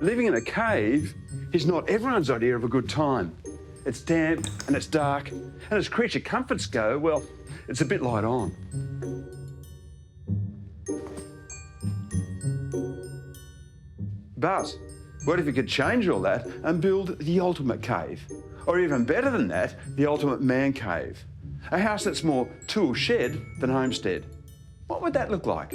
living in a cave is not everyone's idea of a good time. It's damp and it's dark, and as creature comforts go, well, it's a bit light on. But what if you could change all that and build the ultimate cave? Or even better than that, the ultimate man cave. A house that's more tool shed than homestead. What would that look like?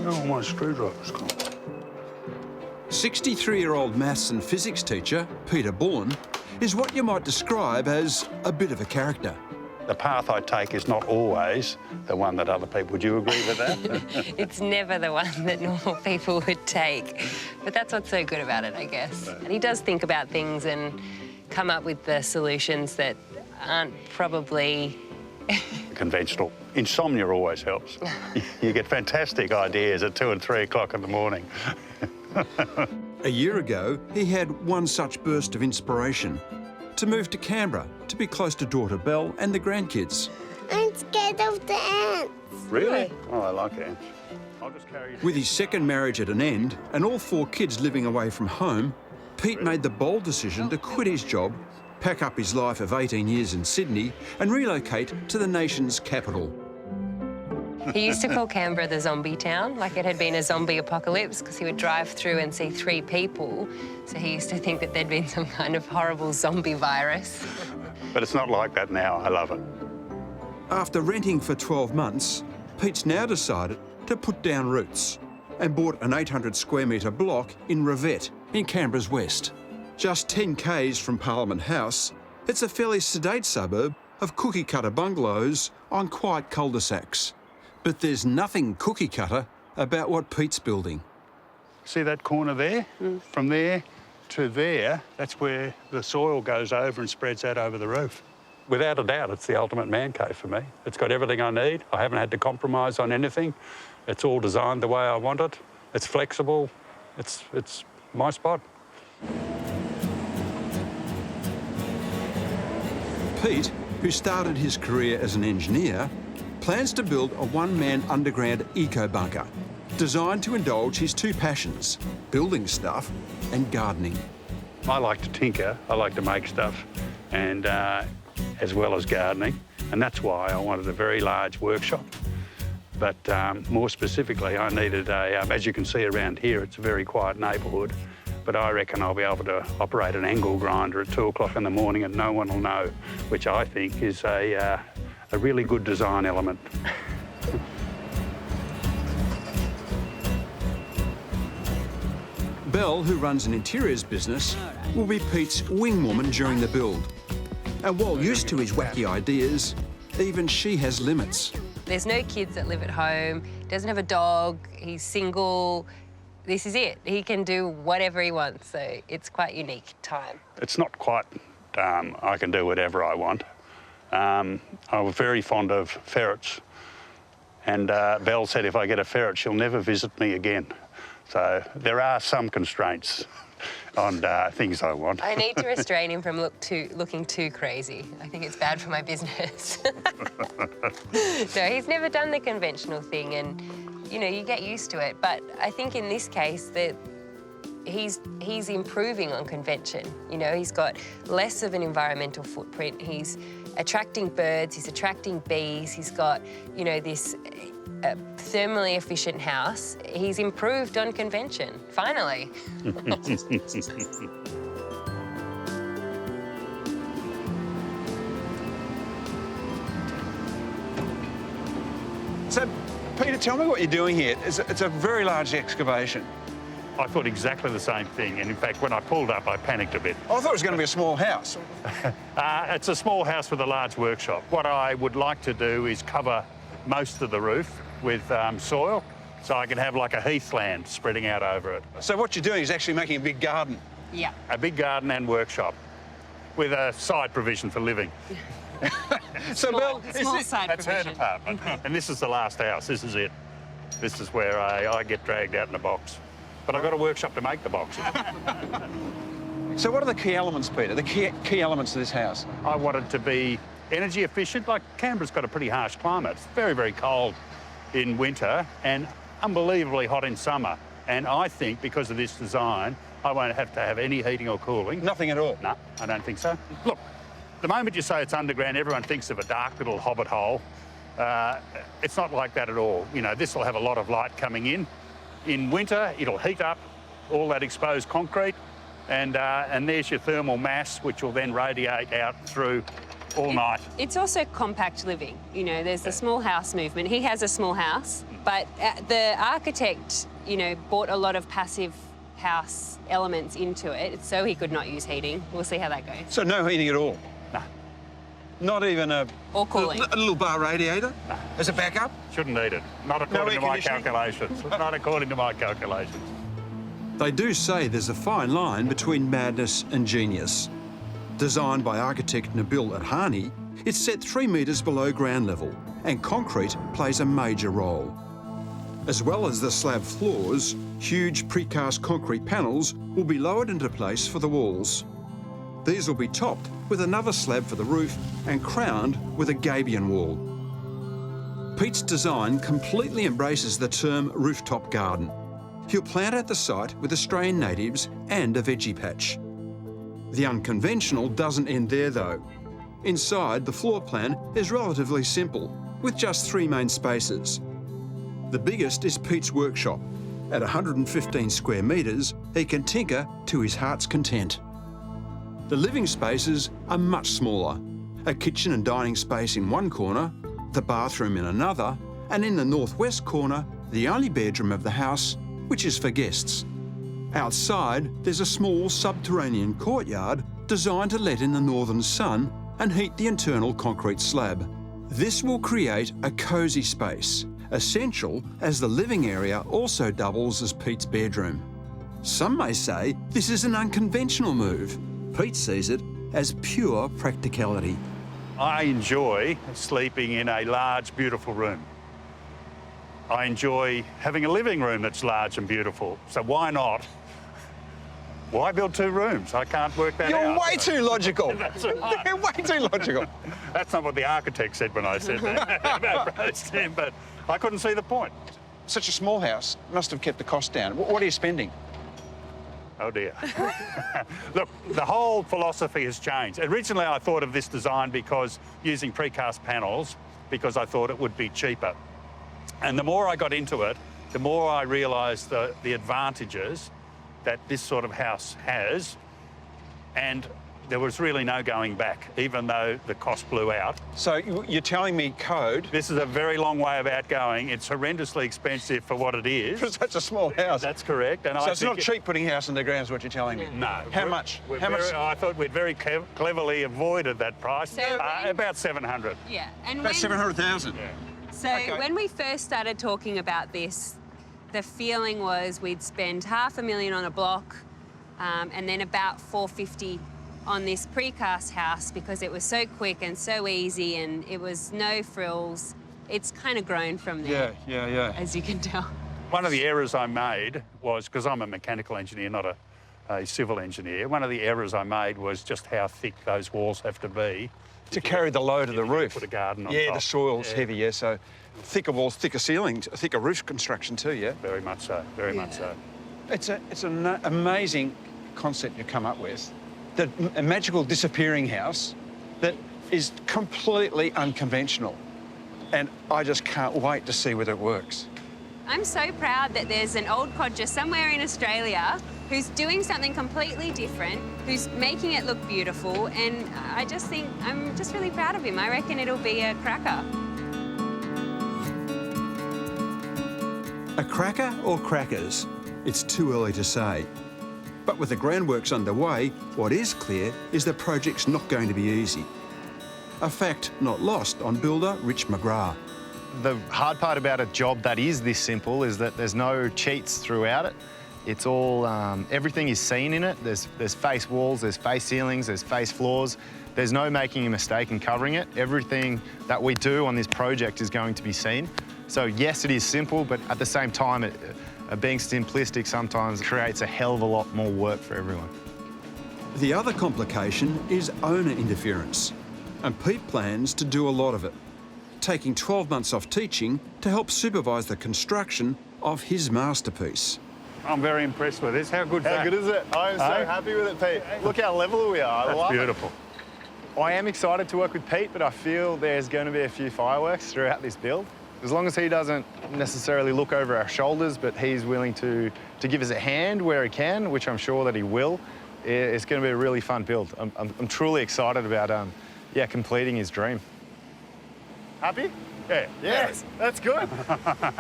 Oh, my screwdriver's gone. 63-year-old maths and physics teacher, Peter Bullen, is what you might describe as a bit of a character. The path I take is not always the one that other people... Would you agree with that? It's never the one that normal people would take. But that's what's so good about it, I guess. And he does think about things and come up with the solutions that aren't probably... Conventional. Insomnia always helps. You get fantastic ideas at 2 and 3 o'clock in the morning. A year ago, he had one such burst of inspiration: to move to Canberra to be close to daughter Belle and the grandkids. I'm scared of the ants. Really? Oh, I like ants. I'll just carry you. With his second marriage at an end and all 4 kids living away from home, Pete made the bold decision to quit his job, pack up his life of 18 years in Sydney and relocate to the nation's capital. He used to call Canberra the zombie town, like it had been a zombie apocalypse, because he would drive through and see 3 people. So he used to think that there'd been some kind of horrible zombie virus. But it's not like that now. I love it. After renting for 12 months, Pete's now decided to put down roots and bought an 800 square metre block in Revette in Canberra's west. Just 10 k's from Parliament House, it's a fairly sedate suburb of cookie-cutter bungalows on quiet cul-de-sacs. But there's nothing cookie-cutter about what Pete's building. See that corner there? From there to there, that's where the soil goes over and spreads out over the roof. Without a doubt, it's the ultimate man cave for me. It's got everything I need. I haven't had to compromise on anything. It's all designed the way I want it. It's flexible. It's my spot. Pete, who started his career as an engineer, plans to build a one-man underground eco-bunker designed to indulge his 2 passions, building stuff and gardening. I like to tinker. I like to make stuff, and as well as gardening, and that's why I wanted a very large workshop. But more specifically, I needed a, as you can see around here, it's a very quiet neighbourhood, but I reckon I'll be able to operate an angle grinder at 2 o'clock in the morning and no one will know, which I think is a really good design element. Belle, who runs an interiors business, will be Pete's wing woman during the build. And while used to his wacky ideas, even she has limits. There's no kids that live at home, doesn't have a dog, he's single. This is it. He can do whatever he wants, so it's quite unique time. It's not quite I can do whatever I want. I'm very fond of ferrets, and Belle said if I get a ferret, she'll never visit me again. So there are some constraints on things I want. I need to restrain him from looking too crazy. I think it's bad for my business. No, he's never done the conventional thing, and you know, you get used to it. But I think in this case that he's improving on convention. You know, he's got less of an environmental footprint. He's attracting birds, he's attracting bees, he's got, you know, this thermally efficient house. He's improved on convention, finally. So, Peter, tell me what you're doing here. It's a very large excavation. I thought exactly the same thing, and in fact, when I pulled up, I panicked a bit. I thought it was going to be a small house. It's a small house with a large workshop. What I would like to do is cover most of the roof with soil, so I can have like a heathland spreading out over it. So what you're doing is actually making a big garden. Yeah. A big garden and workshop with a side provision for living. So, Bill, Small side That's her provision. department. And this is the last house. This is it. This is where I get dragged out in a box. But I've got a workshop to make the boxes. so what are the key elements, Peter? The key elements of this house? I want it to be energy efficient. Like Canberra's got a pretty harsh climate. It's very, very cold in winter and unbelievably hot in summer. And I think because of this design, I won't have to have any heating or cooling. Nothing at all? No, I don't think so. Look, the moment you say it's underground, everyone thinks of a dark little hobbit hole. It's not like that at all. You know, this will have a lot of light coming in. In winter, it'll heat up all that exposed concrete, and there's your thermal mass, which will then radiate out through all night. It's also compact living. You know, there's the small house movement. He has a small house, but the architect, you know, bought a lot of passive house elements into it so he could not use heating. We'll see how that goes. So no heating at all? No. Not even a... Or cooling. A little bar radiator? No. As a backup? Shouldn't need it. Not according to my calculations. Not according to my calculations. They do say there's a fine line between madness and genius. Designed by architect Nabil Adhani, it's set 3 metres below ground level, and concrete plays a major role. As well as the slab floors, huge precast concrete panels will be lowered into place for the walls. These will be topped with another slab for the roof and crowned with a gabion wall. Pete's design completely embraces the term rooftop garden. He'll plant at the site with Australian natives and a veggie patch. The Unconventional doesn't end there though. Inside, the floor plan is relatively simple, with just 3 main spaces. The biggest is Pete's workshop. At 115 square metres, he can tinker to his heart's content. The living spaces are much smaller. A kitchen and dining space in one corner, the bathroom in another, and in the northwest corner, the only bedroom of the house, which is for guests. Outside, there's a small subterranean courtyard designed to let in the northern sun and heat the internal concrete slab. This will create a cosy space, essential as the living area also doubles as Pete's bedroom. Some may say this is an unconventional move. Pete sees it as pure practicality. I enjoy sleeping in a large, beautiful room. I enjoy having a living room that's large and beautiful. So why not? Why build 2 rooms? I can't work that out. You're way too logical. That's right. You're way too logical. That's not what the architect said when I said that about Roasting, but I couldn't see the point. Such a small house must have kept the cost down. What are you spending? Oh dear. Look, the whole philosophy has changed. Originally I thought of this design because using precast panels, because I thought it would be cheaper. And the more I got into it, the more I realised the advantages that this sort of house has, and there was really no going back, even though the cost blew out. So you're telling me code? This is a very long way about going. It's horrendously expensive for what it is. For such a small house. That's correct. And So I it's think not cheap putting a house underground is what you're telling me? No. How much? How much? I thought we'd very cleverly avoided that price. So about 700. Yeah. And About 700,000. Yeah. So Okay. when we first started talking about this, the feeling was we'd spend $500,000 on a block and then about $450,000 on this precast house because it was so quick and so easy and it was no frills. It's kind of grown from there, Yeah. as you can tell. One of the errors I made was, because I'm a mechanical engineer, not a civil engineer, one of the errors I made was just how thick those walls have to be. To carry the load of the roof. Put a garden on Yeah, top. the soil's Yeah. heavy, so thicker walls, thicker ceilings, thicker roof construction too, yeah? Very much so, very much so. It's an amazing concept you've come up with. A magical disappearing house that is completely unconventional. And I just can't wait to see whether it works. I'm so proud that there's an old codger somewhere in Australia who's doing something completely different, who's making it look beautiful, and I just think, I'm just really proud of him. I reckon it'll be a cracker. A cracker or crackers? It's too early to say. But with the groundworks underway, what is clear is the project's not going to be easy. A fact not lost on builder Rich McGrath. The hard part about a job that is this simple is that there's no cheats throughout it. It's all, everything is seen in it. There's face walls, there's face ceilings, there's face floors. There's no making a mistake in covering it. Everything that we do on this project is going to be seen. So yes, it is simple, but at the same time, being simplistic sometimes creates a hell of a lot more work for everyone. The other complication is owner interference, and Pete plans to do a lot of it, taking 12 months off teaching to help supervise the construction of his masterpiece. I'm very impressed with this. How good's that? How good is it? I'm so happy with it, Pete. Look how level we are. That's beautiful. I am excited to work with Pete, but I feel there's going to be a few fireworks throughout this build. As long as he doesn't necessarily look over our shoulders, but he's willing to give us a hand where he can, which I'm sure that he will, it's going to be a really fun build. I'm truly excited about completing his dream. Happy? Yeah. Yes, that's good.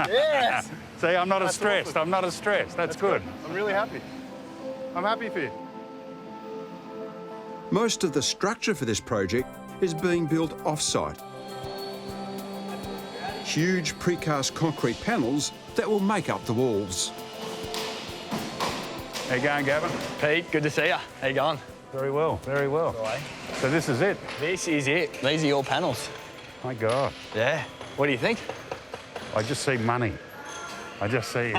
Yes. See, I'm not as stressed. Awesome. I'm not as stressed. That's good. I'm really happy. I'm happy for you. Most of the structure for this project is being built off-site. Huge precast concrete panels that will make up the walls. How you going, Gavin? Pete, good to see you. How you going? Very well, very well. So this is it? This is it. These are your panels. My God. Yeah. What do you think? I just see money. I just see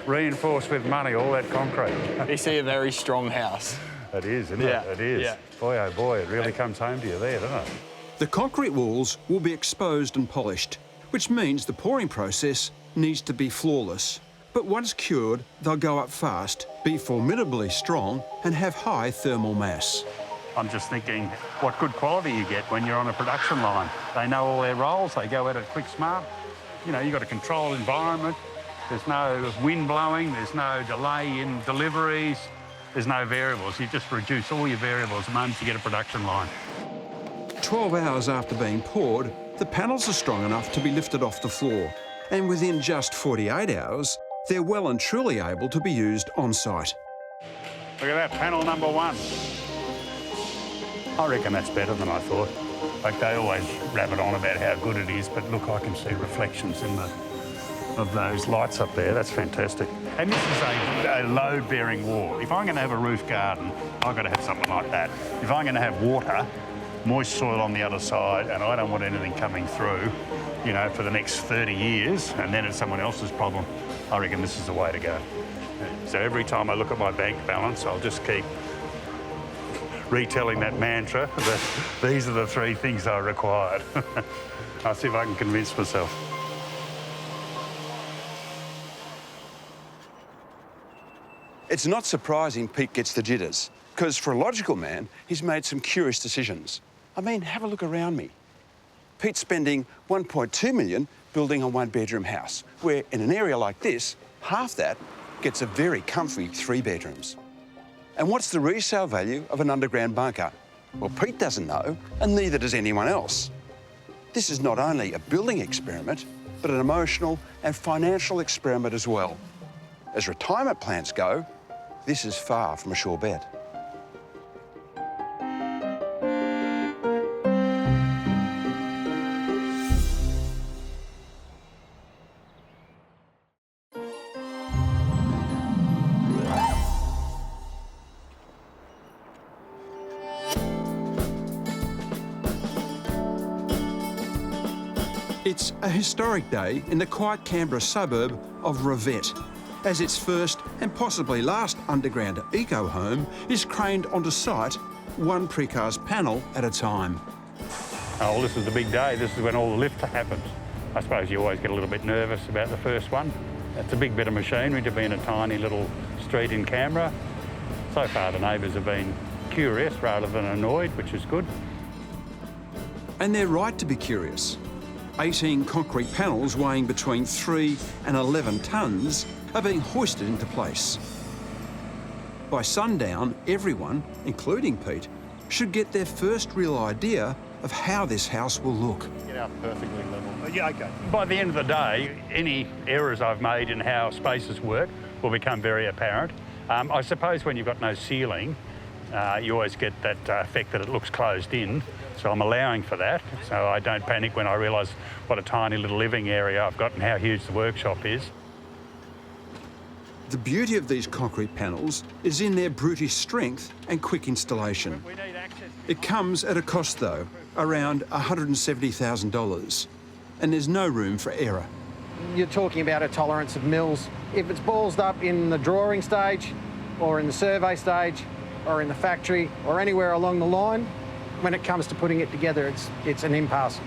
reinforced with money, all that concrete. You see a very strong house. It is, isn't Yeah. it? It is. Yeah. Boy, oh boy, it really comes home to you there, doesn't it? The concrete walls will be exposed and polished, which means the pouring process needs to be flawless. But once cured, they'll go up fast, be formidably strong, and have high thermal mass. I'm just thinking what good quality you get when you're on a production line. They know all their roles, they go at it quick, smart. You know, you've got a controlled environment. There's no wind blowing, there's no delay in deliveries, there's no variables. You just reduce all your variables the moment you get a production line. 12 hours after being poured, the panels are strong enough to be lifted off the floor, and within just 48 hours, they're well and truly able to be used on-site. Look at that, panel number 1. I reckon that's better than I thought. Like they always rabbit on about how good it is, but look, I can see reflections of those lights up there. That's fantastic. And this is a load-bearing wall. If I'm going to have a roof garden, I've got to have something like that. If I'm going to have water, moist soil on the other side, and I don't want anything coming through, you know, for the next 30 years, and then it's someone else's problem, I reckon this is the way to go. So every time I look at my bank balance, I'll just keep retelling that mantra that these are the 3 things I required. I'll see if I can convince myself. It's not surprising Pete gets the jitters, because for a logical man, he's made some curious decisions. I mean, have a look around me. Pete's spending $1.2 million building a 1-bedroom house, where in an area like this, half that gets a very comfy 3 bedrooms. And what's the resale value of an underground bunker? Well, Pete doesn't know, and neither does anyone else. This is not only a building experiment, but an emotional and financial experiment as well. As retirement plans go, this is far from a sure bet. It's a historic day in the quiet Canberra suburb of Revett, as its first and possibly last underground eco-home is craned onto site, 1 precast panel at a time. Oh, well, this is the big day. This is when all the lift happens. I suppose you always get a little bit nervous about the first one. It's a big bit of machinery to be in a tiny little street in Canberra. So far, the neighbours have been curious rather than annoyed, which is good. And they're right to be curious. 18 concrete panels weighing between 3 and 11 tonnes are being hoisted into place. By sundown, everyone, including Pete, should get their first real idea of how this house will look. Get out perfectly level. Yeah, OK. By the end of the day, any errors I've made in how spaces work will become very apparent. I suppose when you've got no ceiling, you always get that effect that it looks closed in. So I'm allowing for that, so I don't panic when I realise what a tiny little living area I've got and how huge the workshop is. The beauty of these concrete panels is in their brutish strength and quick installation. It comes at a cost, though, around $170,000, and there's no room for error. You're talking about a tolerance of mils. If it's ballsed up in the drawing stage, or in the survey stage, or in the factory, or anywhere along the line, when it comes to putting it together, it's an impasse.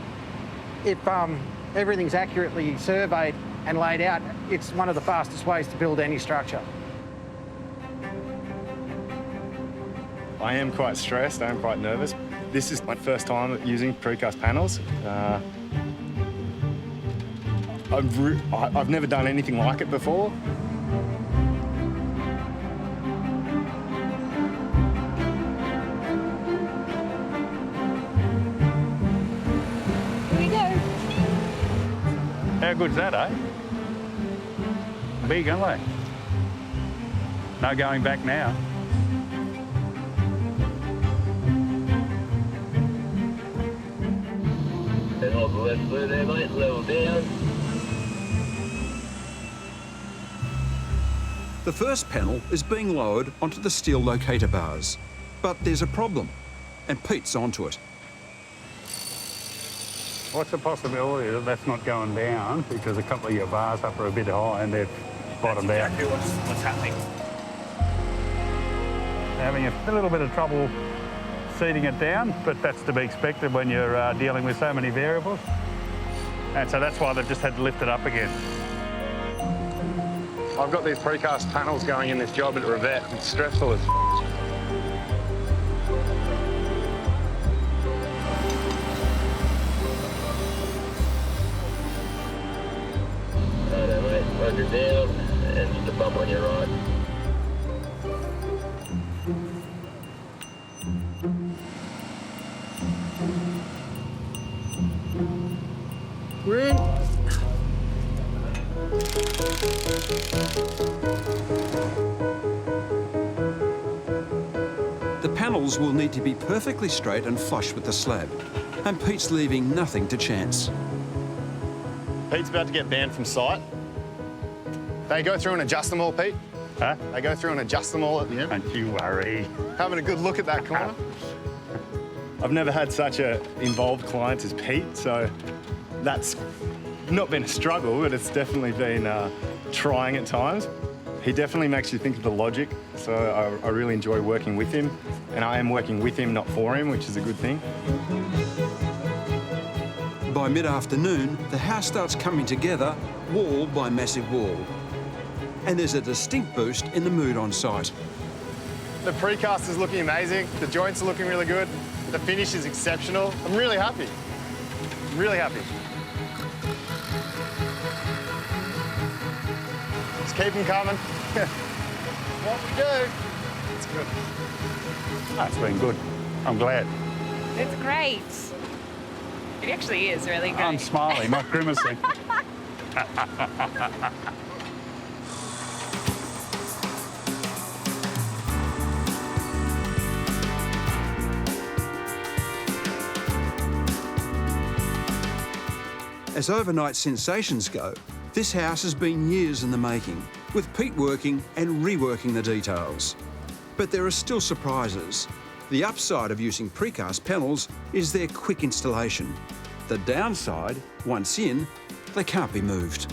If everything's accurately surveyed and laid out, it's one of the fastest ways to build any structure. I am quite stressed, I am quite nervous. This is my first time using precast panels. I've never done anything like it before. Here we go. How good's that, eh? Big, aren't they? No going back now. There, mate, level down. The first panel is being lowered onto the steel locator bars. But there's a problem, and Pete's onto it. What's the possibility that that's not going down because a couple of your bars up are a bit high and they've bottomed out? Exactly what's happening. Having a little bit of trouble seating it down, but that's to be expected when you're dealing with so many variables. And so that's why they've just had to lift it up again. I've got these precast panels going in this job at Revet. It's stressful as Righto, mate, roger down, and just a bump on your right. We're in. The panels will need to be perfectly straight and flush with the slab, and Pete's leaving nothing to chance. Pete's about to get banned from site. They go through and adjust them all, Pete. Huh? They go through and adjust them all at the end. Don't you worry. Having a good look at that corner. I've never had such a involved client as Pete, so that's not been a struggle, but it's definitely been trying at times. He definitely makes you think of the logic, so I really enjoy working with him, and I am working with him, not for him, which is a good thing. By mid-afternoon, the house starts coming together, wall by massive wall. And there's a distinct boost in the mood on site. The precast is looking amazing, the joints are looking really good, the finish is exceptional. I'm really happy. I'm really happy. Just keep them coming. What we do, it's good. That's been good. I'm glad. It's great. It actually is really great. I'm smiling, not grimacing. As overnight sensations go, this house has been years in the making, with Pete working and reworking the details. But there are still surprises. The upside of using precast panels is their quick installation. The downside, once in, they can't be moved.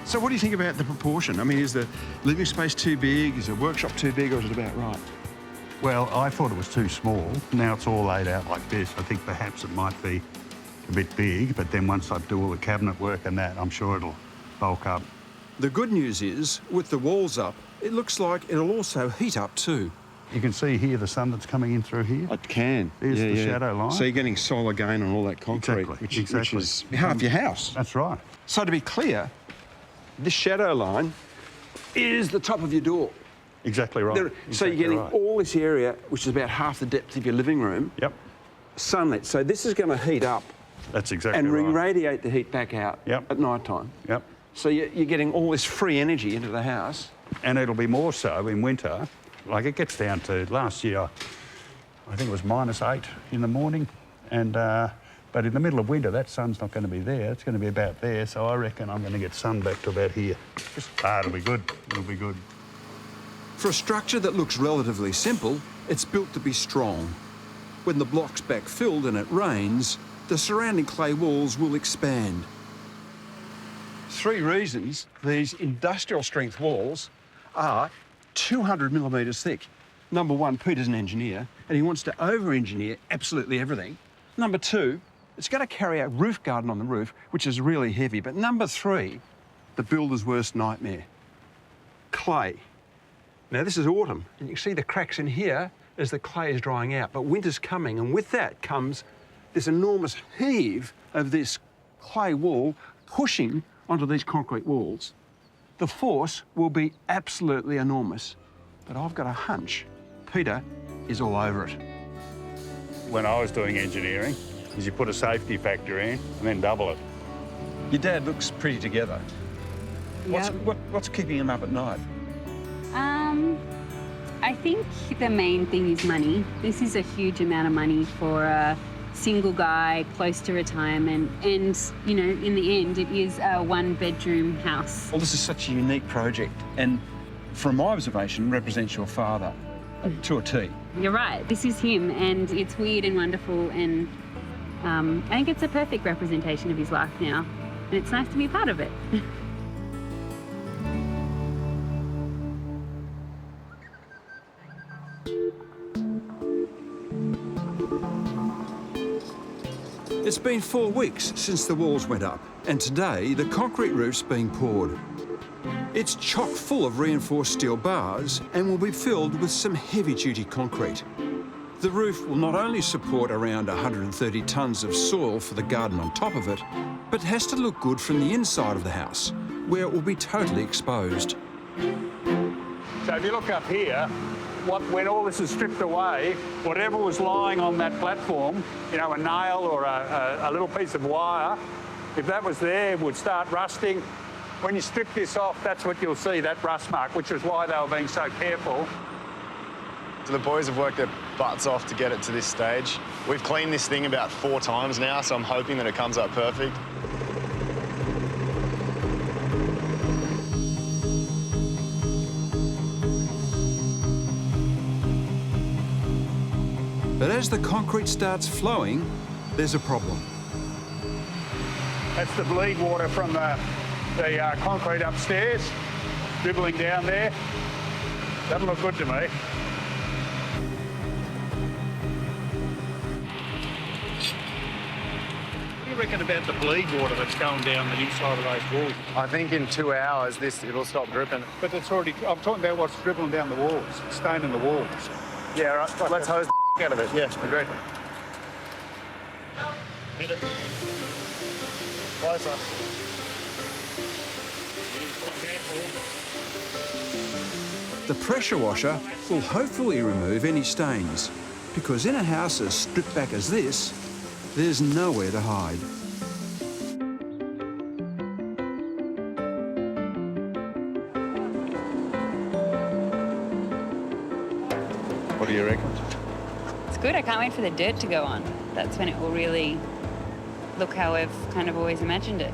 So what do you think about the proportion? I mean, is the living space too big? Is the workshop too big, or is it about right? Well, I thought it was too small. Now it's all laid out like this. I think perhaps it might be a bit big, but then once I do all the cabinet work and that, I'm sure it'll bulk up. The good news is, with the walls up, it looks like it'll also heat up too. You can see here the sun that's coming in through here. I can. There's the shadow line. So you're getting solar gain on all that concrete, Exactly, which exactly. is half your house. That's right. So to be clear, this shadow line is the top of your door. Exactly right. So Exactly you're getting right. all this area, which is about half the depth of your living room, Yep, sunlit. So this is going to heat up that's exactly and right. radiate the heat back out Yep. at night time. Yep. So you're getting all this free energy into the house. And it'll be more so in winter. Like it gets down to last year, I think it was -8 in the morning, and But in the middle of winter, that sun's not going to be there. It's going to be about there. So I reckon I'm going to get sun back to about here. It'll be good. It'll be good. For a structure that looks relatively simple, it's built to be strong. When the block's backfilled and it rains, the surrounding clay walls will expand. 3 reasons these industrial strength walls are 200 millimetres thick. Number 1, Peter's an engineer and he wants to over-engineer absolutely everything. Number 2, it's going to carry a roof garden on the roof, which is really heavy. But number 3, the builder's worst nightmare, clay. Now this is autumn and you can see the cracks in here as the clay is drying out, but winter's coming, and with that comes this enormous heave of this clay wall pushing onto these concrete walls. The force will be absolutely enormous, but I've got a hunch Peter is all over it. When I was doing engineering, is you put a safety factor in and then double it. Your dad looks pretty together. What's keeping him up at night? I think the main thing is money. This is a huge amount of money for a single guy close to retirement, and you know, in the end it is a 1-bedroom house. Well, this is such a unique project and from my observation represents your father to a T. You're right, this is him, and it's weird and wonderful, and I think it's a perfect representation of his life now, and it's nice to be a part of it. It's been 4 weeks since the walls went up, and today the concrete roof's being poured. It's chock full of reinforced steel bars and will be filled with some heavy-duty concrete. The roof will not only support around 130 tonnes of soil for the garden on top of it, but has to look good from the inside of the house, where it will be totally exposed. So if you look up here, when all this is stripped away, whatever was lying on that platform, you know, a nail or a little piece of wire, if that was there, it would start rusting. When you strip this off, that's what you'll see, that rust mark, which is why they were being so careful. So the boys have worked their butts off to get it to this stage. We've cleaned this thing about 4 times now, so I'm hoping that it comes up perfect. But as the concrete starts flowing, there's a problem. That's the bleed water from the concrete upstairs, dribbling down there. Doesn't look good to me. What do you reckon about the bleed water that's going down the inside of those walls? I think in 2 hours, it'll stop dripping. But it's already, I'm talking about what's dribbling down the walls, staining the walls. Yeah, right. Let's hose the out of it. Yeah, agreed. Hit it. Closer. The pressure washer will hopefully remove any stains, because in a house as stripped back as this, there's nowhere to hide. What do you reckon? It's good, I can't wait for the dirt to go on. That's when it will really look how I've kind of always imagined it.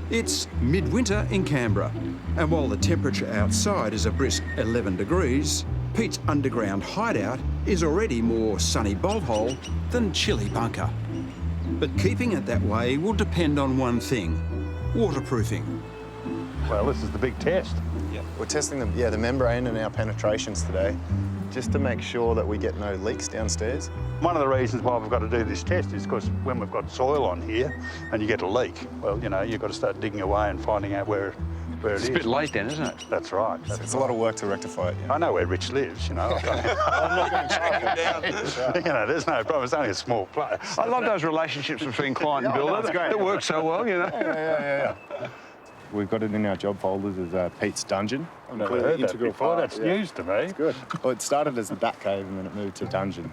It's midwinter in Canberra, and while the temperature outside is a brisk 11 degrees, Pete's underground hideout is already more sunny bolt hole than chilly bunker. But keeping it that way will depend on one thing: waterproofing. Well, this is the big test. Yeah. We're testing the membrane and our penetrations today, just to make sure that we get no leaks downstairs. One of the reasons why we've got to do this test is because when we've got soil on here and you get a leak, well, you know, you've got to start digging away and finding out where it is. It's a bit late then, isn't it? That's right. It's a lot of work to rectify it. Yeah. I know where Rich lives, you know. I'm not going to track him down. You know, there's no problem. It's only a small place. I love those relationships between client and builder. That's great. It works so well, you know. Yeah. We've got it in our job folders as Pete's dungeon. I've never heard that before. That's news to me. It's good. Well, it started as the Bat Cave and then it moved to dungeon.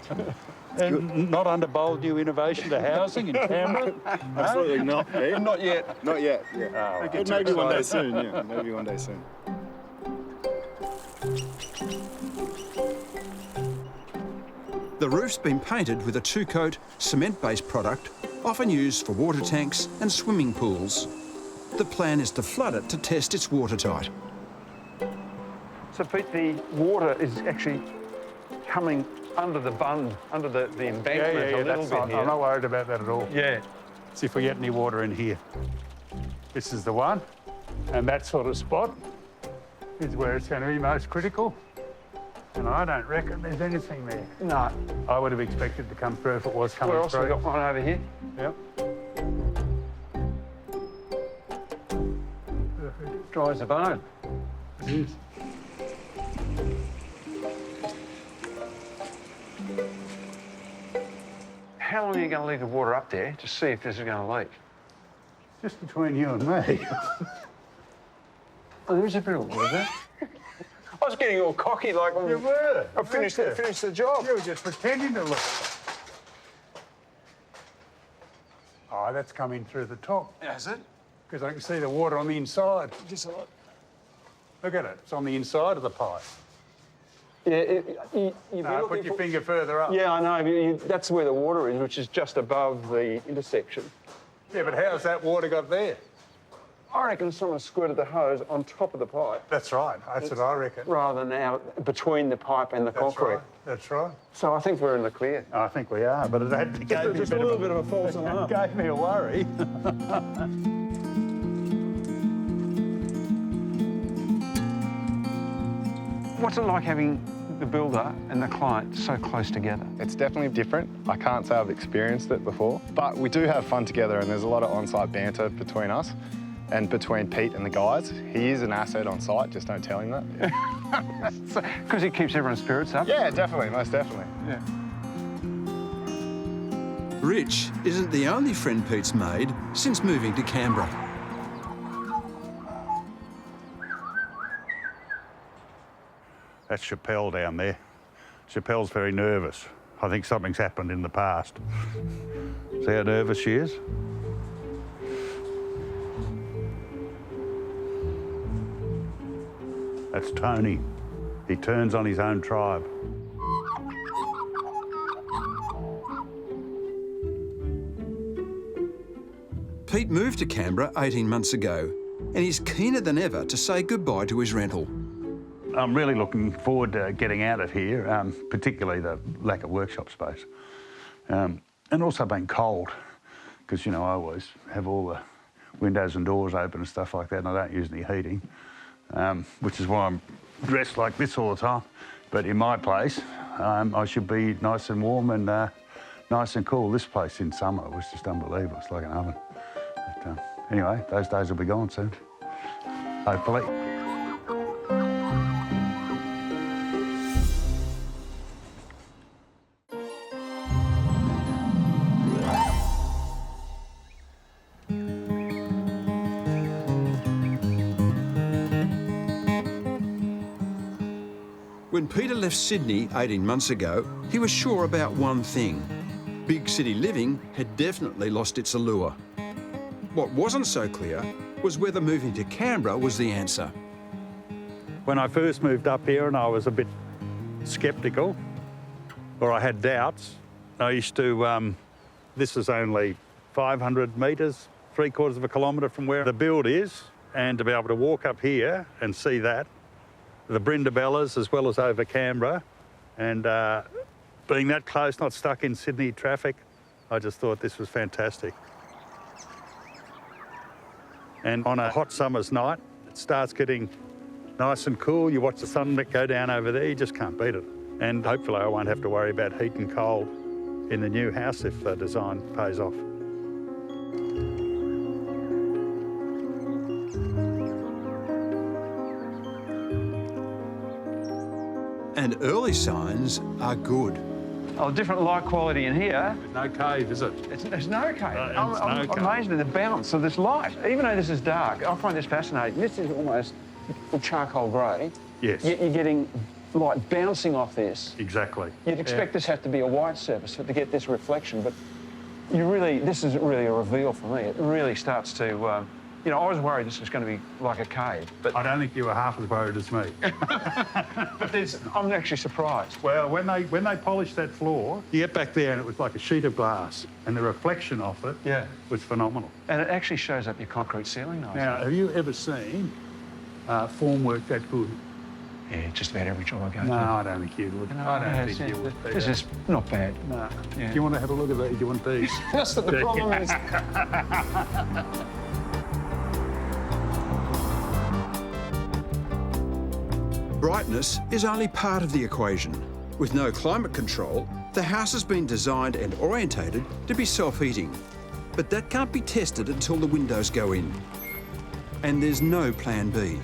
And not under bold new innovation to housing in Canberra? Absolutely not. Pete. Not yet. Not yet. Yeah. Oh, But maybe one day soon. Yeah. Maybe one day soon. The roof's been painted with a two-coat cement-based product, often used for water tanks and swimming pools. The plan is to flood it to test it's watertight. So, Pete, the water is actually coming under the bund, under the embankment a little bit here. I'm not worried about that at all. Yeah. See if we get any water in here. This is the one, and that sort of spot is where it's going to be most critical. And I don't reckon there's anything there. No. I would have expected to come through if it was coming Where else through. have we got one over here? Yep. Dry as a bone. It is. How long are you going to leave the water up there to see if this is going to leak? Just between you and me. Oh, there is a bit of water there. I was getting all cocky like when You were. I finished the job. You were just pretending to look. Oh, that's coming through the top. Has it? Because I can see the water on the inside. Just a lot. Look at it. It's on the inside of the pipe. Yeah, you'd be No, looking put your for- finger further up. Yeah, I know, but that's where the water is, which is just above the intersection. Yeah, but how's that water got there? I reckon someone squirted the hose on top of the pipe That's right. That's what I reckon. rather than out between the pipe and the That's concrete. right. That's right. So I think we're in the clear. I think we are, but that gave me Just a little bit of a false alarm. gave me a worry. What's it like having the builder and the client so close together? It's definitely different. I can't say I've experienced it before, but we do have fun together and there's a lot of on-site banter between us and between Pete and the guys. He is an asset on site, just don't tell him that. Because it keeps everyone's spirits up. Yeah, definitely, most definitely. Yeah. Rich isn't the only friend Pete's made since moving to Canberra. That's Chappelle down there. Chappelle's very nervous. I think something's happened in the past. See how nervous she is? That's Tony. He turns on his own tribe. Pete moved to Canberra 18 months ago, and he's keener than ever to say goodbye to his rental. I'm really looking forward to getting out of here, particularly the lack of workshop space. And also being cold, because, you know, I always have all the windows and doors open and stuff like that, and I don't use any heating, which is why I'm dressed like this all the time. But in my place, I should be nice and warm and nice and cool. This place in summer was just unbelievable. It's like an oven. But, anyway, those days will be gone soon, hopefully. When Peter left Sydney 18 months ago, he was sure about one thing. Big city living had definitely lost its allure. What wasn't so clear was whether moving to Canberra was the answer. When I first moved up here and I was a bit sceptical, or I had doubts, I used to, this is only 500 metres, 3/4 of a kilometre from where the build is, and to be able to walk up here and see that, the Brindabellas as well as over Canberra, and being that close, not stuck in Sydney traffic, I just thought this was fantastic. And on a hot summer's night, it starts getting nice and cool. You watch the sun go down over there, you just can't beat it. And hopefully I won't have to worry about heat and cold in the new house if the design pays off. And early signs are good. Oh, different light quality in here. No cave, is it? There's no cave. No, I'm cave. amazed at the bounce of this light. Even though this is dark, I find this fascinating. This is almost charcoal grey. Yes. Yet you're getting light bouncing off this. Exactly. You'd expect this have to be a white surface to get this reflection, but this is really a reveal for me. It really starts to, you know, I was worried this was going to be like a cave, but I don't think you were half as worried as me. I'm actually surprised. Well, when they polished that floor, you get back there and it was like a sheet of glass, and the reflection off it was phenomenal. And it actually shows up your concrete ceiling nicely. Now, have you ever seen formwork that good? Yeah, just about every job I go to. No, I don't think you would. No, I don't think you would. This is not bad. No. Yeah. Do you want to have a look at that? Do you want these? That's what the problem is. Brightness is only part of the equation. With no climate control, the house has been designed and orientated to be self-heating. But that can't be tested until the windows go in. And there's no plan B.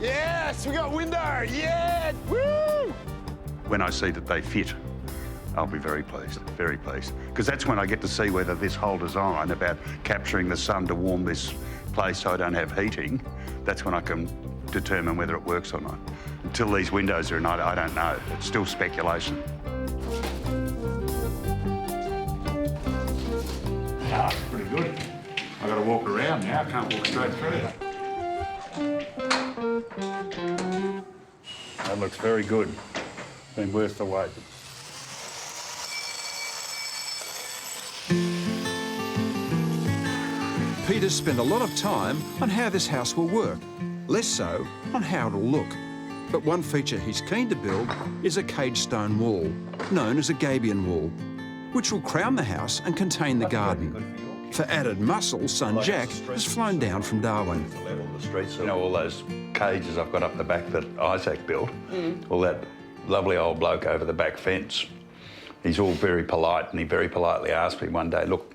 Yes, we got window. Yeah, woo! When I see that they fit, I'll be very pleased, because that's when I get to see whether this whole design about capturing the sun to warm this place so I don't have heating, that's when I can determine whether it works or not. Until these windows are in, I don't know. It's still speculation. Ah, pretty good. I've got to walk around now. I can't walk straight through. That looks very good. Been worth the wait. Peter's spent a lot of time on how this house will work, less so on how it'll look. But one feature he's keen to build is a cage stone wall, known as a gabion wall, which will crown the house and contain the garden. For added muscle, son Jack has flown down from Darwin. You know, all those cages I've got up the back that Isaac built, well, that lovely old bloke over the back fence, he's all very polite, and he very politely asked me one day, look,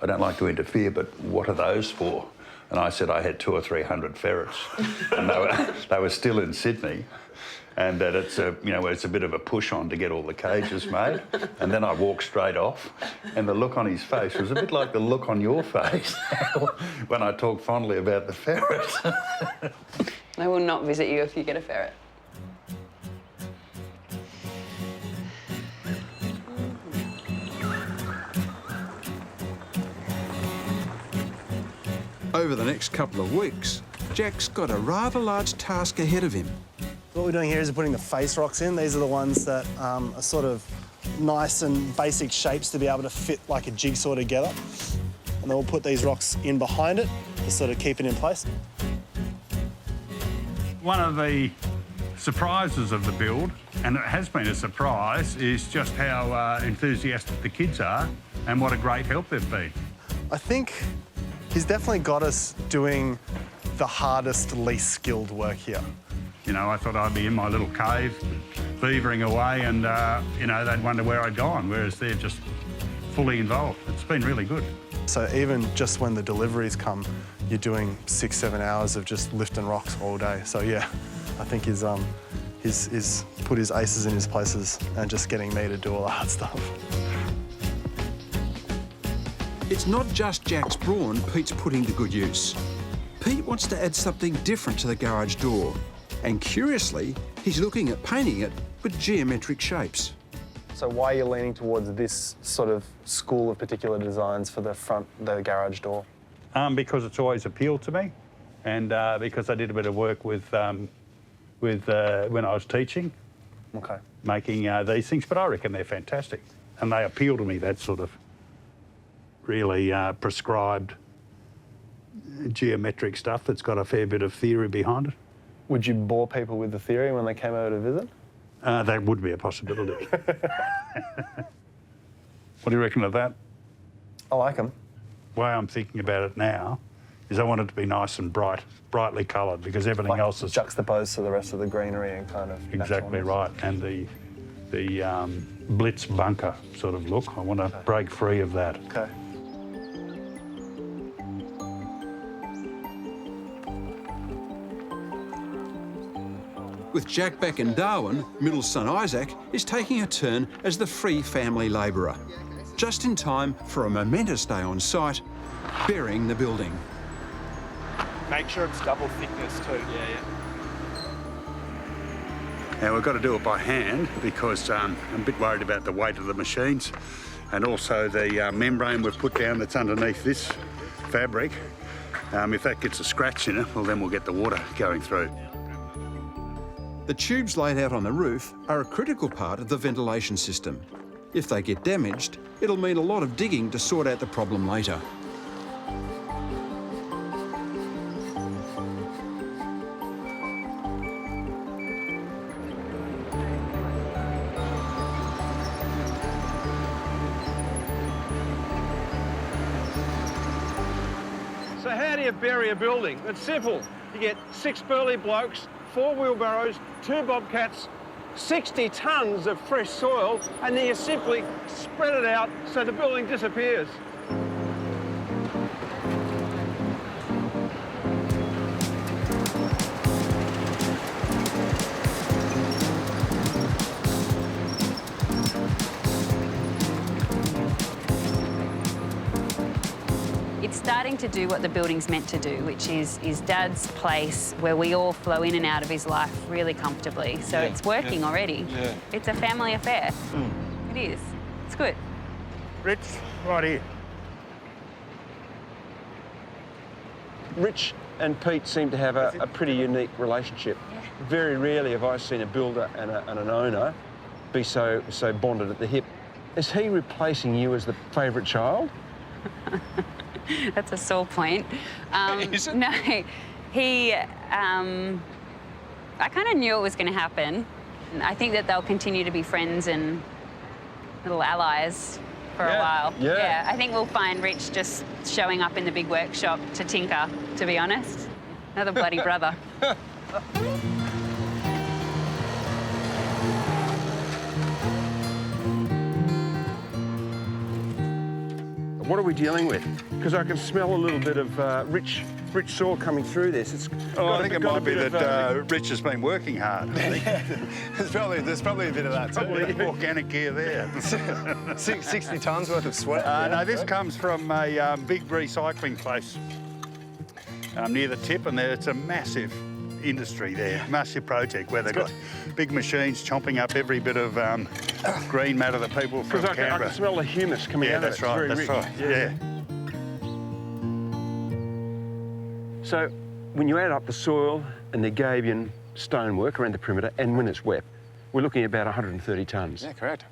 I don't like to interfere, but what are those for? And I said I had 200 or 300 ferrets, and they were still in Sydney, and that it's a, you know, it's a bit of a push on to get all the cages made. And then I walked straight off, and the look on his face was a bit like the look on your face when I talk fondly about the ferrets. I will not visit you if you get a ferret. Over the next couple of weeks, Jack's got a rather large task ahead of him. What we're doing here is putting the face rocks in. These are the ones that are sort of nice and basic shapes to be able to fit like a jigsaw together. And then we'll put these rocks in behind it to sort of keep it in place. One of the surprises of the build, and it has been a surprise, is just how enthusiastic the kids are and what a great help they've been. I think he's definitely got us doing the hardest, least skilled work here. You know, I thought I'd be in my little cave, beavering away, and, you know, they'd wonder where I'd gone, whereas they're just fully involved. It's been really good. So even just when the deliveries come, you're doing 6-7 hours of just lifting rocks all day. So yeah, I think he's put his aces in his places and just getting me to do all the hard stuff. It's not just Jack's brawn Pete's putting to good use. Pete wants to add something different to the garage door. And curiously, he's looking at painting it with geometric shapes. So why are you leaning towards this sort of school of particular designs for the garage door? Because it's always appealed to me, and because I did a bit of work with when I was teaching, making these things. But I reckon they're fantastic, and they appeal to me. That sort of really prescribed geometric stuff that's got a fair bit of theory behind it. Would you bore people with the theory when they came over to visit? That would be a possibility. What do you reckon of that? I like them. The way I'm thinking about it now is I want it to be nice and brightly coloured, because everything else is juxtaposed to the rest of the greenery and kind of exactly right. And the Blitz bunker sort of look, I want to break free of that. Okay. with Jack back in Darwin, middle son Isaac is taking a turn as the free family labourer. Just in time for a momentous day on site, burying the building. Make sure it's double thickness too. Yeah. Now we've got to do it by hand because I'm a bit worried about the weight of the machines and also the membrane we've put down that's underneath this fabric. If that gets a scratch in it, well then we'll get the water going through. The tubes laid out on the roof are a critical part of the ventilation system. If they get damaged, it'll mean a lot of digging to sort out the problem later. So how do you bury a building? It's simple. You get 6 burly blokes, 4 wheelbarrows, 2 bobcats, 60 tonnes of fresh soil, and then you simply spread it out so the building disappears. It's starting to do what the building's meant to do, which is Dad's place where we all flow in and out of his life really comfortably. So it's working already. Yeah. It's a family affair. It is. It's good. Rich, right here. Rich and Pete seem to have a pretty unique relationship. Very rarely have I seen a builder and an owner be so bonded at the hip. Is he replacing you as the favourite child? That's a sore point. Is it? No, he, I kind of knew it was going to happen. I think that they'll continue to be friends and little allies for a while. Yeah, I think we'll find Rich just showing up in the big workshop to tinker, to be honest. Another bloody brother. What are we dealing with? Because I can smell a little bit of rich soil coming through this. I think it might be that Rich has been working hard. There's probably a bit of that too. Probably organic gear there. 60 tonnes worth of sweat. No, this comes from a big recycling place near the tip, and it's a massive industry there, massive project where they've got big machines chomping up every bit of green matter that people from Canberra. I can smell the humus coming out of it. Yeah, that's right. Yeah. So when you add up the soil and the gabion stonework around the perimeter, and when it's wet, we're looking at about 130 tonnes. Yeah, correct.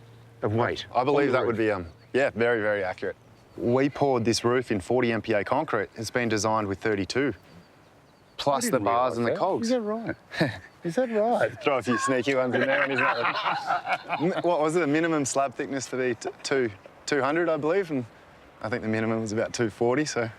Of weight. I believe that would be, very, very accurate. We poured this roof in 40 MPa concrete. It's been designed with 32. Plus the bars and the cogs. Is that right? Is that right? Throw a few sneaky ones in there and he's not. What was it? The minimum slab thickness to be 200, I believe, and I think the minimum was about 240. So.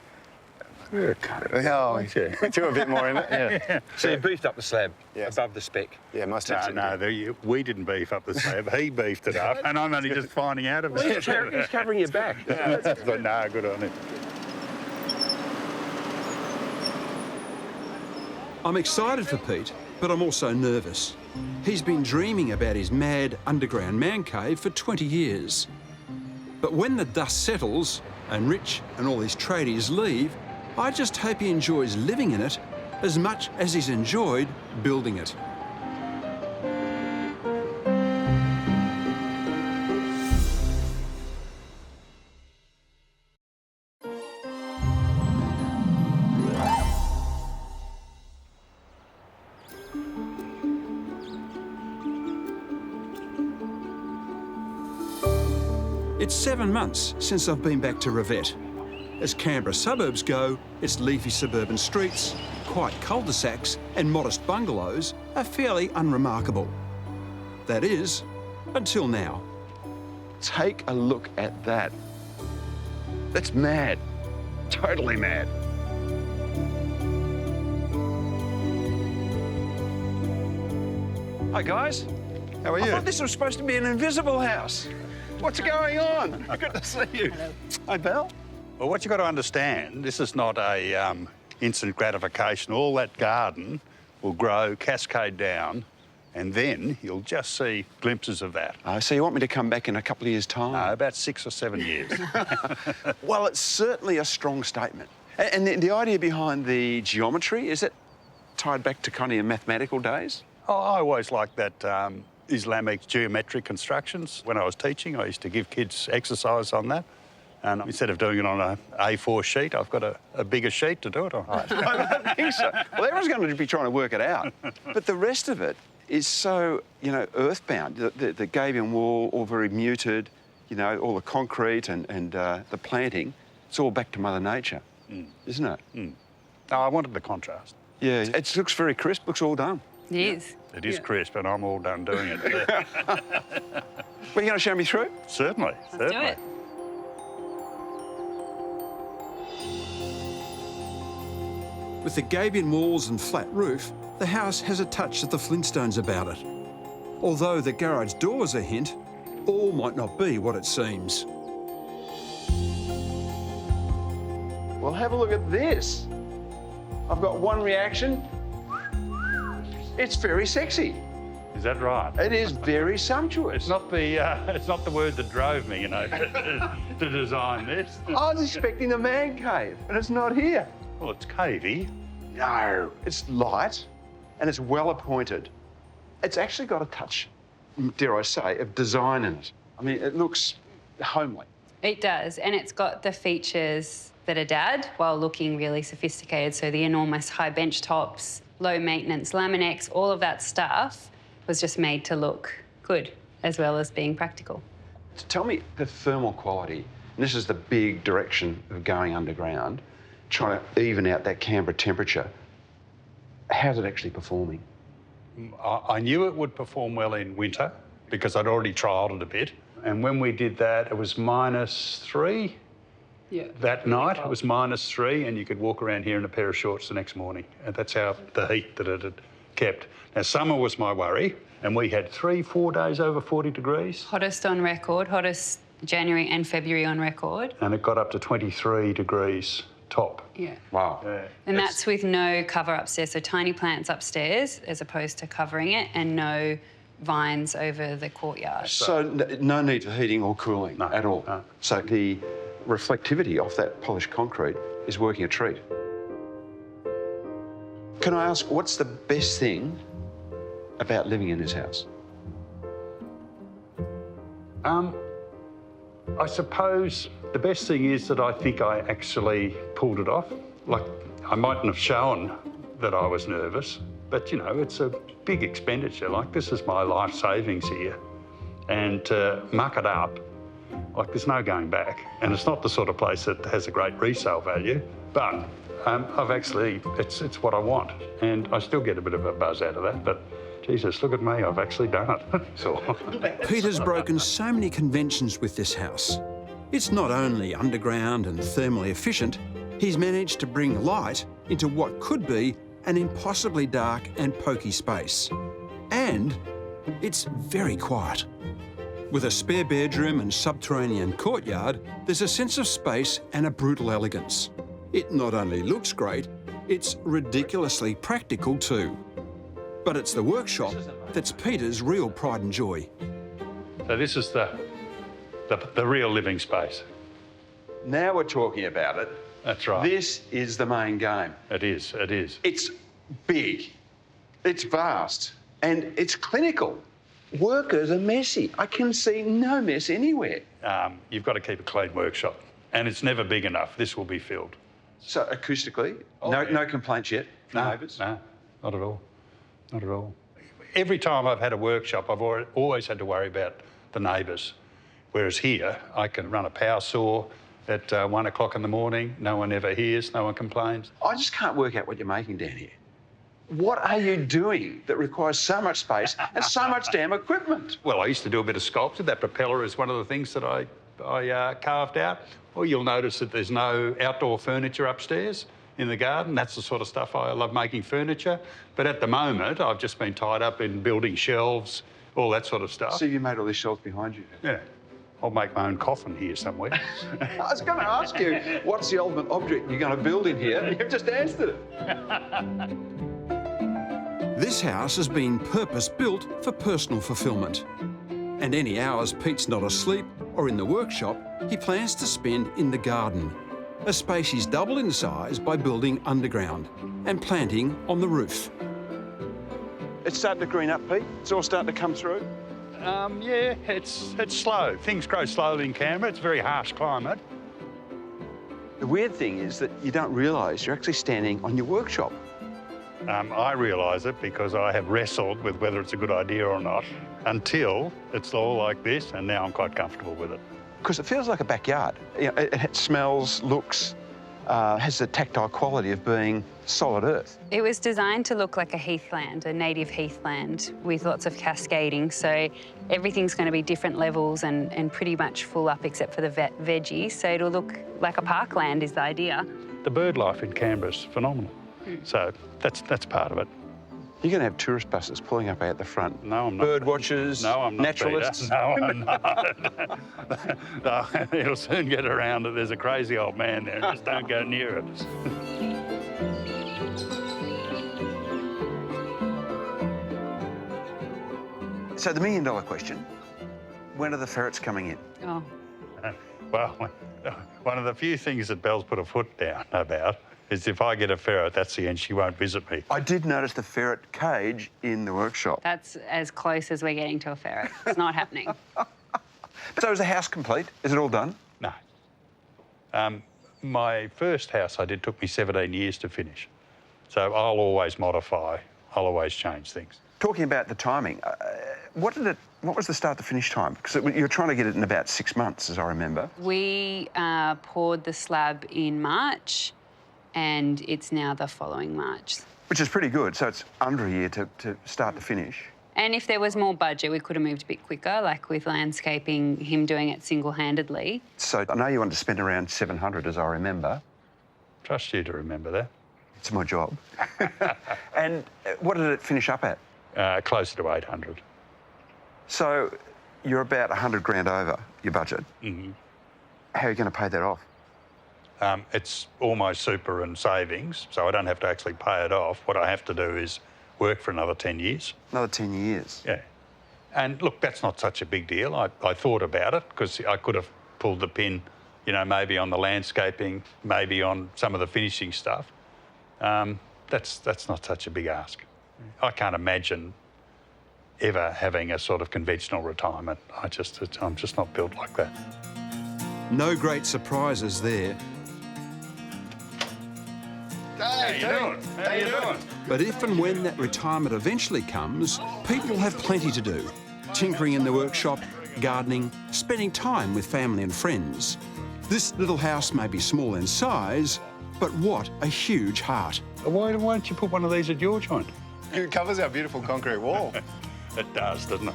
We threw a bit more in it. Yeah. So you beefed up the slab above the spec. Yeah, most definitely. No, we didn't beef up the slab. He beefed it up, and I'm only just finding out of it. He's covering your back. But no, good on it. I'm excited for Pete, but I'm also nervous. He's been dreaming about his mad underground man cave for 20 years. But when the dust settles and Rich and all his tradies leave, I just hope he enjoys living in it as much as he's enjoyed building it. It's 7 months since I've been back to Rivette. As Canberra suburbs go, its leafy suburban streets, quiet cul-de-sacs and modest bungalows are fairly unremarkable. That is, until now. Take a look at that. That's mad. Totally mad. Hi, guys. How are you? I thought this was supposed to be an invisible house. What's going on? Good to see you. Hi, pal. Well, what you've got to understand, this is not a instant gratification. All that garden will grow, cascade down, And then you'll just see glimpses of that. So you want me to come back in a couple of years' time? No, about 6 or 7 years. Well, it's certainly a strong statement. And the idea behind the geometry, is it tied back to kind of your mathematical days? Oh, I always liked that Islamic geometric constructions. When I was teaching, I used to give kids exercise on that. And instead of doing it on an A4 sheet, I've got a bigger sheet to do it on. I don't think so. Well, everyone's going to be trying to work it out. But the rest of it is so, you know, earthbound. The gabion wall, all very muted, you know, all the concrete and the planting, it's all back to Mother Nature, isn't it? No, I wanted the contrast. Yeah, it looks very crisp, looks all done. It is. It is crisp, and I'm all done doing it. Well, you going to show me through? Certainly, Let's do it. With the gabion walls and flat roof, the house has a touch of the Flintstones about it. Although the garage door's a hint, all might not be what it seems. Well, have a look at this. I've got one reaction. It's very sexy. Is that right? It is very sumptuous. It's not the word that drove me, you know, to design this. I was expecting a man cave, and it's not here. Well, it's cavey. No, it's light, and it's well appointed. It's actually got a touch, dare I say, of design in it. I mean, it looks homely. It does, and it's got the features that are Dad, while looking really sophisticated. So the enormous high bench tops, low maintenance laminex, all of that stuff was just made to look good, as well as being practical. Tell me the thermal quality, and this is the big direction of going underground, trying to even out that Canberra temperature. How's it actually performing? I knew it would perform well in winter because I'd already trialled it a bit. And when we did that, it was -3. Yeah. That night, it was -3, and you could walk around here in a pair of shorts the next morning. And that's how the heat that it had kept. Now, summer was my worry, and we had 3-4 days over 40 degrees. Hottest on record, hottest January and February on record. And it got up to 23 degrees top. Yeah. Wow. And that's with no cover upstairs, so tiny plants upstairs as opposed to covering it, and no vines over the courtyard. So no need for heating or cooling at all. No. So the reflectivity off that polished concrete is working a treat. Can I ask, what's the best thing about living in this house? I suppose the best thing is that I think I actually pulled it off. Like, I mightn't have shown that I was nervous, but, you know, it's a big expenditure. Like, this is my life savings here. And to muck it up, like, there's no going back. And it's not the sort of place that has a great resale value, but I've actually, it's what I want. And I still get a bit of a buzz out of that, but Jesus, look at me, I've actually done it. So. Peter's broken so many conventions with this house. It's not only underground and thermally efficient, he's managed to bring light into what could be an impossibly dark and poky space. And it's very quiet. With a spare bedroom and subterranean courtyard, there's a sense of space and a brutal elegance. It not only looks great, it's ridiculously practical too. But it's the workshop that's Peter's real pride and joy. So this is the real living space. Now we're talking about it. That's right. This is the main game. It is, it is. It's big, it's vast, and it's clinical. Workers are messy. I can see no mess anywhere. You've got to keep a clean workshop, and it's never big enough. This will be filled. So acoustically, no complaints yet from neighbours? No, not at all. Not at all. Every time I've had a workshop, I've always had to worry about the neighbours. Whereas here, I can run a power saw at 1 o'clock in the morning. No one ever hears, no one complains. I just can't work out what you're making down here. What are you doing that requires so much space and so much damn equipment? Well, I used to do a bit of sculpture. That propeller is one of the things that I carved out. Well, you'll notice that there's no outdoor furniture upstairs in the garden. That's the sort of stuff I love, making furniture. But at the moment, I've just been tied up in building shelves, all that sort of stuff. So you made all these shelves behind you? Yeah. I'll make my own coffin here somewhere. I was going to ask you, what's the ultimate object you're going to build in here? You've just answered it. This house has been purpose-built for personal fulfilment. And any hours Pete's not asleep or in the workshop, he plans to spend in the garden, a space he's doubled in size by building underground and planting on the roof. It's starting to green up, Pete. It's all starting to come through. Yeah, it's slow. Things grow slowly in Canberra. It's a very harsh climate. The weird thing is that you don't realise you're actually standing on your workshop. I realise it because I have wrestled with whether it's a good idea or not until it's all like this, and now I'm quite comfortable with it. Because it feels like a backyard. You know, it smells, looks, has the tactile quality of being solid earth. It was designed to look like a heathland, a native heathland with lots of cascading. So everything's going to be different levels and pretty much full up except for the veggies. So it'll look like a parkland is the idea. The bird life in Canberra is phenomenal. So that's part of it. You're going to have tourist buses pulling up out the front. No, I'm not. Bird watchers, no, I'm not, naturalists. Peter. No, I'm not. No, it'll soon get around that there's a crazy old man there. Just don't go near it. So the $1 million question, when are the ferrets coming in? Oh. Well, one of the few things that Belle's put a foot down about is if I get a ferret, that's the end. She won't visit me. I did notice the ferret cage in the workshop. That's as close as we're getting to a ferret. It's not happening. So is the house complete? Is it all done? No. My first house I did took me 17 years to finish. So I'll always modify. I'll always change things. Talking about the timing, what was the start to finish time? Because you were trying to get it in about 6 months, as I remember. We poured the slab in March, and it's now the following March. Which is pretty good, so it's under a year to start to finish. And if there was more budget, we could have moved a bit quicker, like with landscaping, him doing it single-handedly. So I know you wanted to spend around 700, as I remember. Trust you to remember that. It's my job. And what did it finish up at? Closer to 800. So you're about 100 grand over your budget. Mm-hmm. How are you going to pay that off? It's almost super and savings, so I don't have to actually pay it off. What I have to do is work for another 10 years. Another 10 years? Yeah. And look, that's not such a big deal. I thought about it because I could have pulled the pin, you know, maybe on the landscaping, maybe on some of the finishing stuff. That's not such a big ask. I can't imagine ever having a sort of conventional retirement. I'm just not built like that. No great surprises there. How you doing? How you doing? But if and when that retirement eventually comes, Pete will have plenty to do. Tinkering in the workshop, gardening, spending time with family and friends. This little house may be small in size, but what a huge heart. Why don't you put one of these at your joint? It covers our beautiful concrete wall. It does, doesn't it?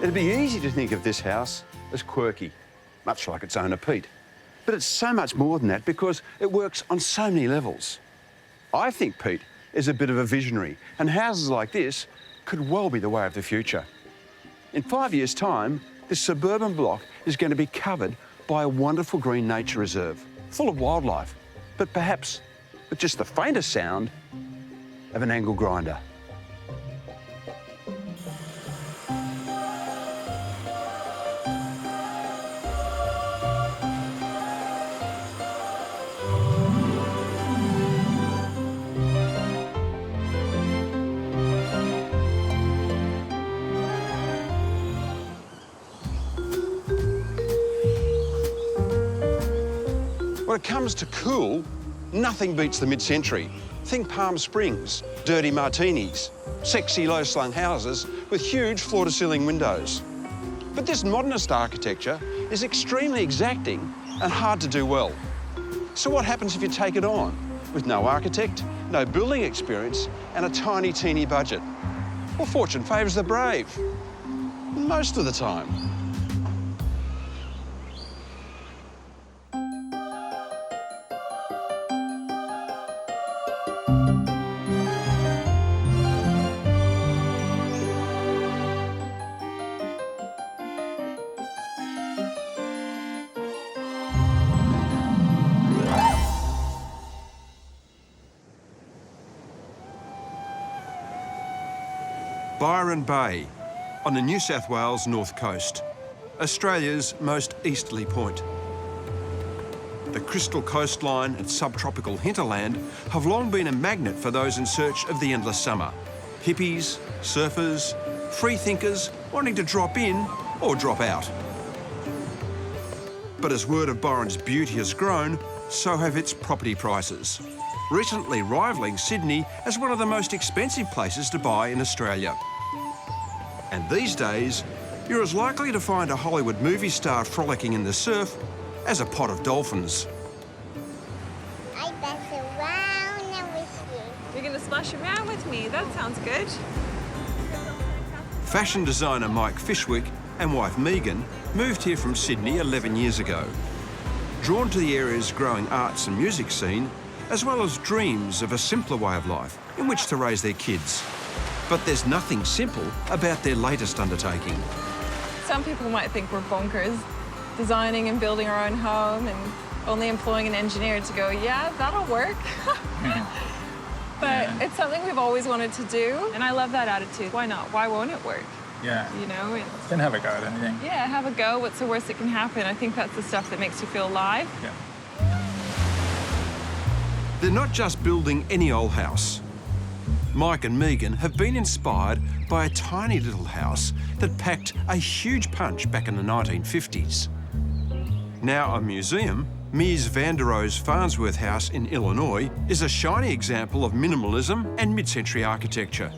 It'd be easy to think of this house as quirky, much like its owner, Pete. But it's so much more than that because it works on so many levels. I think Pete is a bit of a visionary, and houses like this could well be the way of the future. In 5 years' time, this suburban block is going to be covered by a wonderful green nature reserve, full of wildlife, but perhaps with just the faintest sound of an angle grinder. When it comes to cool, nothing beats the mid-century. Think Palm Springs, dirty martinis, sexy low-slung houses with huge floor-to-ceiling windows. But this modernist architecture is extremely exacting and hard to do well. So what happens if you take it on with no architect, no building experience and a tiny, teeny budget? Well, fortune favours the brave. Most of the time. Byron Bay on the New South Wales north coast, Australia's most easterly point. The crystal coastline and subtropical hinterland have long been a magnet for those in search of the endless summer. Hippies, surfers, freethinkers wanting to drop in or drop out. But as word of Byron's beauty has grown, so have its property prices, recently rivalling Sydney as one of the most expensive places to buy in Australia. And these days, you're as likely to find a Hollywood movie star frolicking in the surf as a pot of dolphins. I bet around with you. You're going to splash around with me? That sounds good. Fashion designer Mike Fishwick and wife Megan moved here from Sydney 11 years ago. Drawn to the area's growing arts and music scene, as well as dreams of a simpler way of life in which to raise their kids. But there's nothing simple about their latest undertaking. Some people might think we're bonkers, designing and building our own home and only employing an engineer to go, yeah, that'll work. But it's something we've always wanted to do, and I love that attitude. Why not? Why won't it work? Yeah. You know? Can have a go at anything. Yeah, have a go. What's the worst that can happen? I think that's the stuff that makes you feel alive. Yeah. They're not just building any old house. Mike and Megan have been inspired by a tiny little house that packed a huge punch back in the 1950s. Now a museum, Mies van der Rohe's Farnsworth House in Illinois is a shiny example of minimalism and mid-century architecture,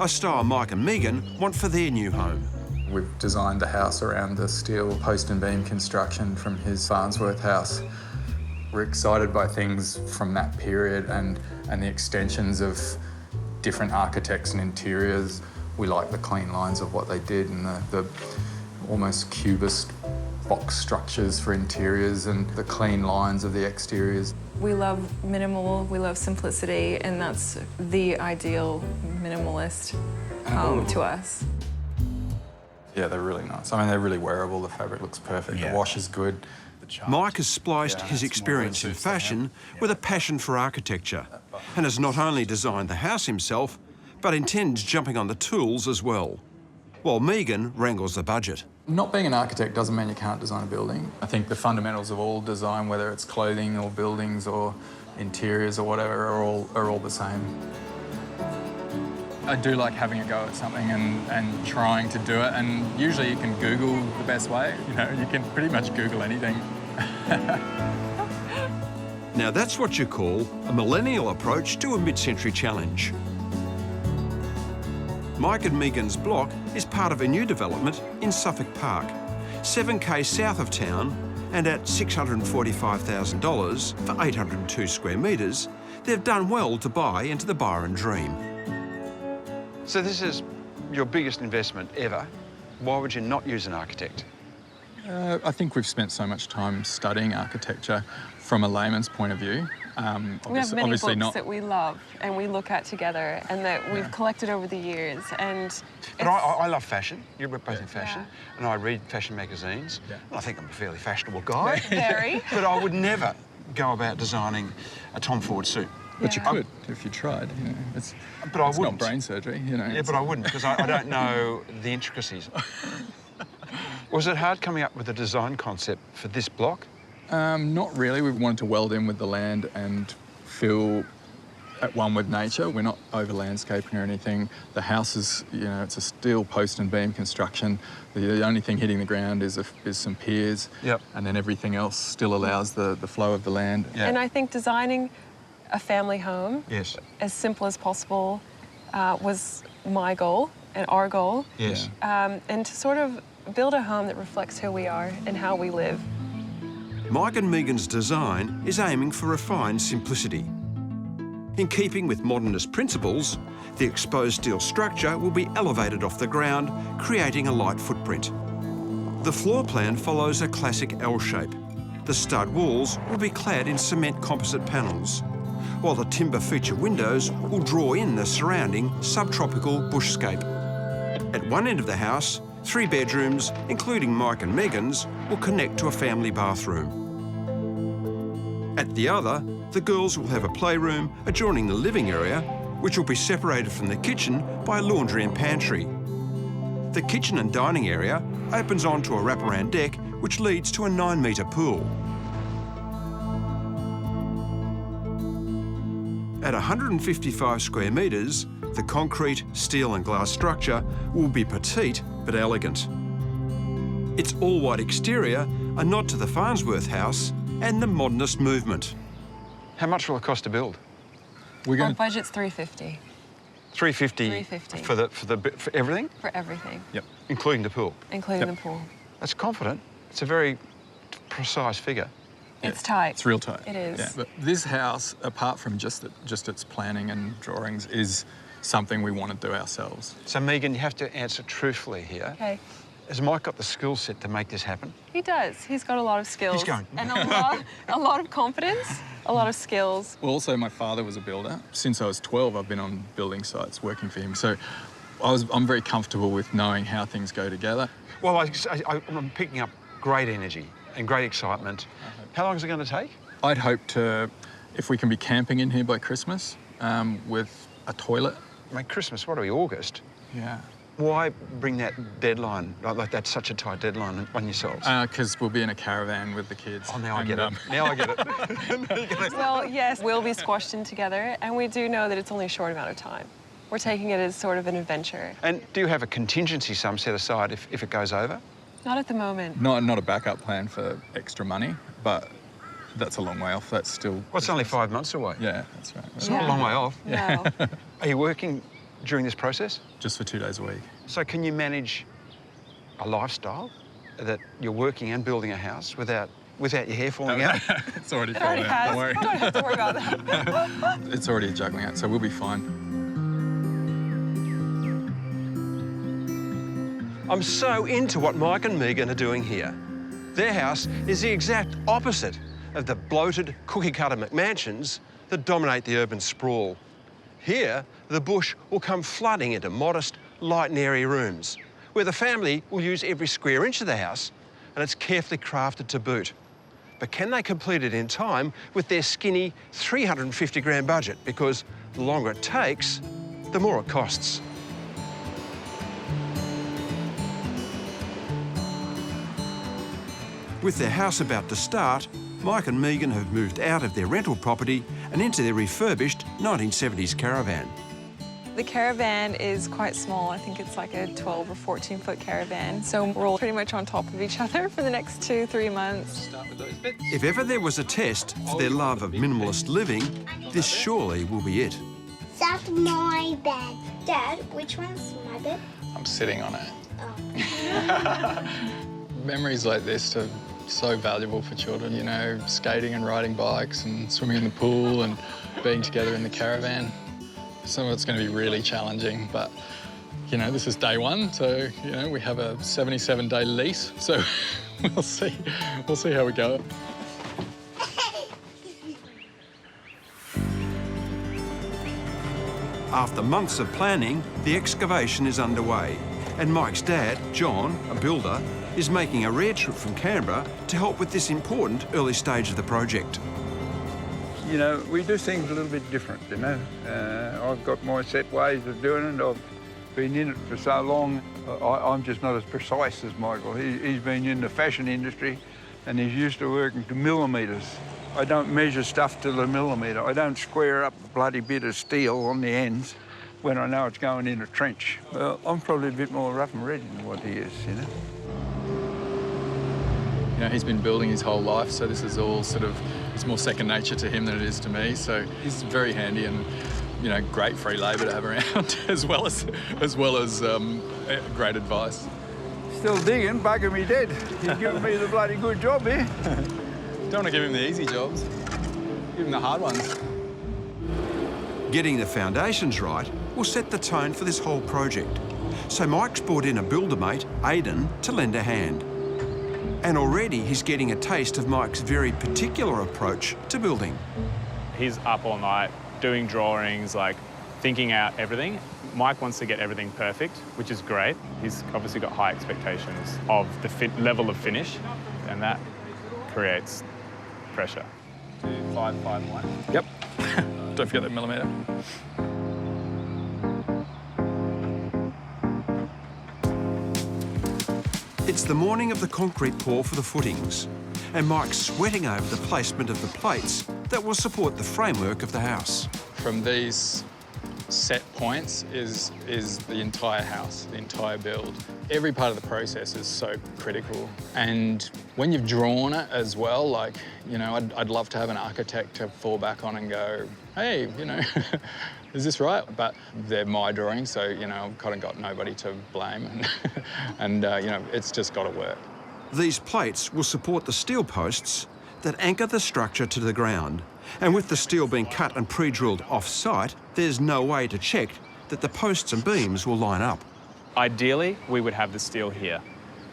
a style Mike and Megan want for their new home. We've designed the house around the steel post and beam construction from his Farnsworth house. We're excited by things from that period and the extensions of different architects and interiors. We like the clean lines of what they did and the almost cubist box structures for interiors and the clean lines of the exteriors. We love minimal, we love simplicity, and that's the ideal minimalist home to us. Yeah, they're really nice. I mean, they're really wearable. The fabric looks perfect. The wash is good. Mike has spliced his experience in fashion with a passion for architecture and has not only designed the house himself, but intends jumping on the tools as well, while Megan wrangles the budget. Not being an architect doesn't mean you can't design a building. I think the fundamentals of all design, whether it's clothing or buildings or interiors or whatever, are all the same. I do like having a go at something and trying to do it, and usually you can Google the best way. You know, you can pretty much Google anything. Now that's what you call a millennial approach to a mid-century challenge. Mike and Megan's block is part of a new development in Suffolk Park, 7k south of town, and at $645,000 for 802 square metres, they've done well to buy into the Byron dream. So this is your biggest investment ever. Why would you not use an architect? I think we've spent so much time studying architecture from a layman's point of view. We have many books that we love and we look at together and that we've collected over the years. But I love fashion. You're both in fashion. And I read fashion magazines. And I think I'm a fairly fashionable guy. Very. But I would never go about designing a Tom Ford suit. But you could if you tried. You know, it's not brain surgery. You know. Yeah, but I wouldn't because I don't know the intricacies. Was it hard coming up with a design concept for this block? Not really. We wanted to weld in with the land and feel at one with nature. We're not over landscaping or anything. The house is, you know, it's a steel post and beam construction. The only thing hitting the ground is some piers. Yep. And then everything else still allows the flow of the land. Yeah. And I think designing a family home as simple as possible was my goal and our goal. Yes. And to sort of build a home that reflects who we are and how we live. Mike and Megan's design is aiming for refined simplicity. In keeping with modernist principles, the exposed steel structure will be elevated off the ground, creating a light footprint. The floor plan follows a classic L shape. The stud walls will be clad in cement composite panels, while the timber feature windows will draw in the surrounding subtropical bushscape. At one end of the house, 3 bedrooms, including Mike and Megan's, will connect to a family bathroom. At the other, the girls will have a playroom adjoining the living area which will be separated from the kitchen by a laundry and pantry. The kitchen and dining area opens onto a wraparound deck which leads to a 9-metre pool. At 155 square metres, the concrete, steel and glass structure will be petite but elegant. Its all-white exterior, a nod to the Farnsworth house and the Modernist movement. How much will it cost to build? Our budget's $350. 350 $350 for everything? for everything, Yep. Including the pool? including the pool. That's confident. It's a very precise figure. It's tight. It's real tight. It is. Yeah. But this house, apart from just its planning and drawings, is something we want to do ourselves. So, Megan, you have to answer truthfully here. Okay. Has Mike got the skill set to make this happen? He does. He's got a lot of skills. He's going. And a lot of confidence, a lot of skills. Well, also, my father was a builder. Since I was 12, I've been on building sites working for him. So I'm very comfortable with knowing how things go together. Well, I'm picking up great energy and great excitement. How long is it going to take? I'd hope to, if we can be camping in here by Christmas with a toilet. I mean, Christmas, what are we, August? Yeah. Why bring that deadline, like that's such a tight deadline on yourselves? Because we'll be in a caravan with the kids. Oh, now I get it. Now I get it. Well, yes, we'll be squashed in together, and we do know that it's only a short amount of time. We're taking it as sort of an adventure. And do you have a contingency sum set aside if it goes over? Not at the moment. Not a backup plan for extra money, but that's a long way off. That's still... Well, it's only 5 months away. Yeah, that's right. It's not a long way off. No. Are you working during this process? Just for 2 days a week. So can you manage a lifestyle that you're working and building a house without your hair falling out? It's already It already falling out, has. don't worry. We don't have to worry about that. It's already a juggling act, so we'll be fine. I'm so into what Mike and Megan are doing here. Their house is the exact opposite of the bloated cookie-cutter McMansions that dominate the urban sprawl. Here, the bush will come flooding into modest, light and airy rooms, where the family will use every square inch of the house, and it's carefully crafted to boot. But can they complete it in time with their skinny 350 grand budget? Because the longer it takes, the more it costs. With their house about to start, Mike and Megan have moved out of their rental property and into their refurbished 1970s caravan. The caravan is quite small. I think it's like a 12 or 14-foot caravan. So we're all pretty much on top of each other for the next 2-3 months. If ever there was a test for their love of minimalist living, this surely will be it. That's my bed. Dad, which one's my bed? I'm sitting on it. Oh. Memories like this are so valuable for children, you know, skating and riding bikes and swimming in the pool and being together in the caravan. Some of it's going to be really challenging, but, you know, this is day one, so, you know, we have a 77-day lease, so we'll see how we go. After months of planning, the excavation is underway, and Mike's dad, John, a builder, is making a rare trip from Canberra to help with this important early stage of the project. You know, we do things a little bit different, you know. I've got my set ways of doing it. I've been in it for so long. I'm just not as precise as Michael. He's been in the fashion industry and he's used to working to millimetres. I don't measure stuff to the millimetre. I don't square up a bloody bit of steel on the ends when I know it's going in a trench. Well, I'm probably a bit more rough and ready than what he is, you know. You know, he's been building his whole life, so this is all sort of, it's more second nature to him than it is to me. So he's very handy and, you know, great free labour to have around, as well as great advice. Still digging, bugging me dead. He's giving me the bloody good job here. Don't want to give him the easy jobs. Give him the hard ones. Getting the foundations right will set the tone for this whole project. So Mike's brought in a builder mate, Aidan, to lend a hand. And already he's getting a taste of Mike's very particular approach to building. He's up all night doing drawings, like thinking out everything. Mike wants to get everything perfect, which is great. He's obviously got high expectations of the level of finish, and that creates pressure. 2, 5, 5, 1. Yep. Don't forget that millimetre. It's the morning of the concrete pour for the footings, and Mike's sweating over the placement of the plates that will support the framework of the house. From these set points is the entire house, the entire build. Every part of the process is so critical. And when you've drawn it as well, like, you know, I'd love to have an architect to fall back on and go, hey, you know, is this right? But they're my drawings, so, you know, I've kind of got nobody to blame. And you know, it's just got to work. These plates will support the steel posts that anchor the structure to the ground. And with the steel being cut and pre-drilled off-site, there's no way to check that the posts and beams will line up. Ideally, we would have the steel here,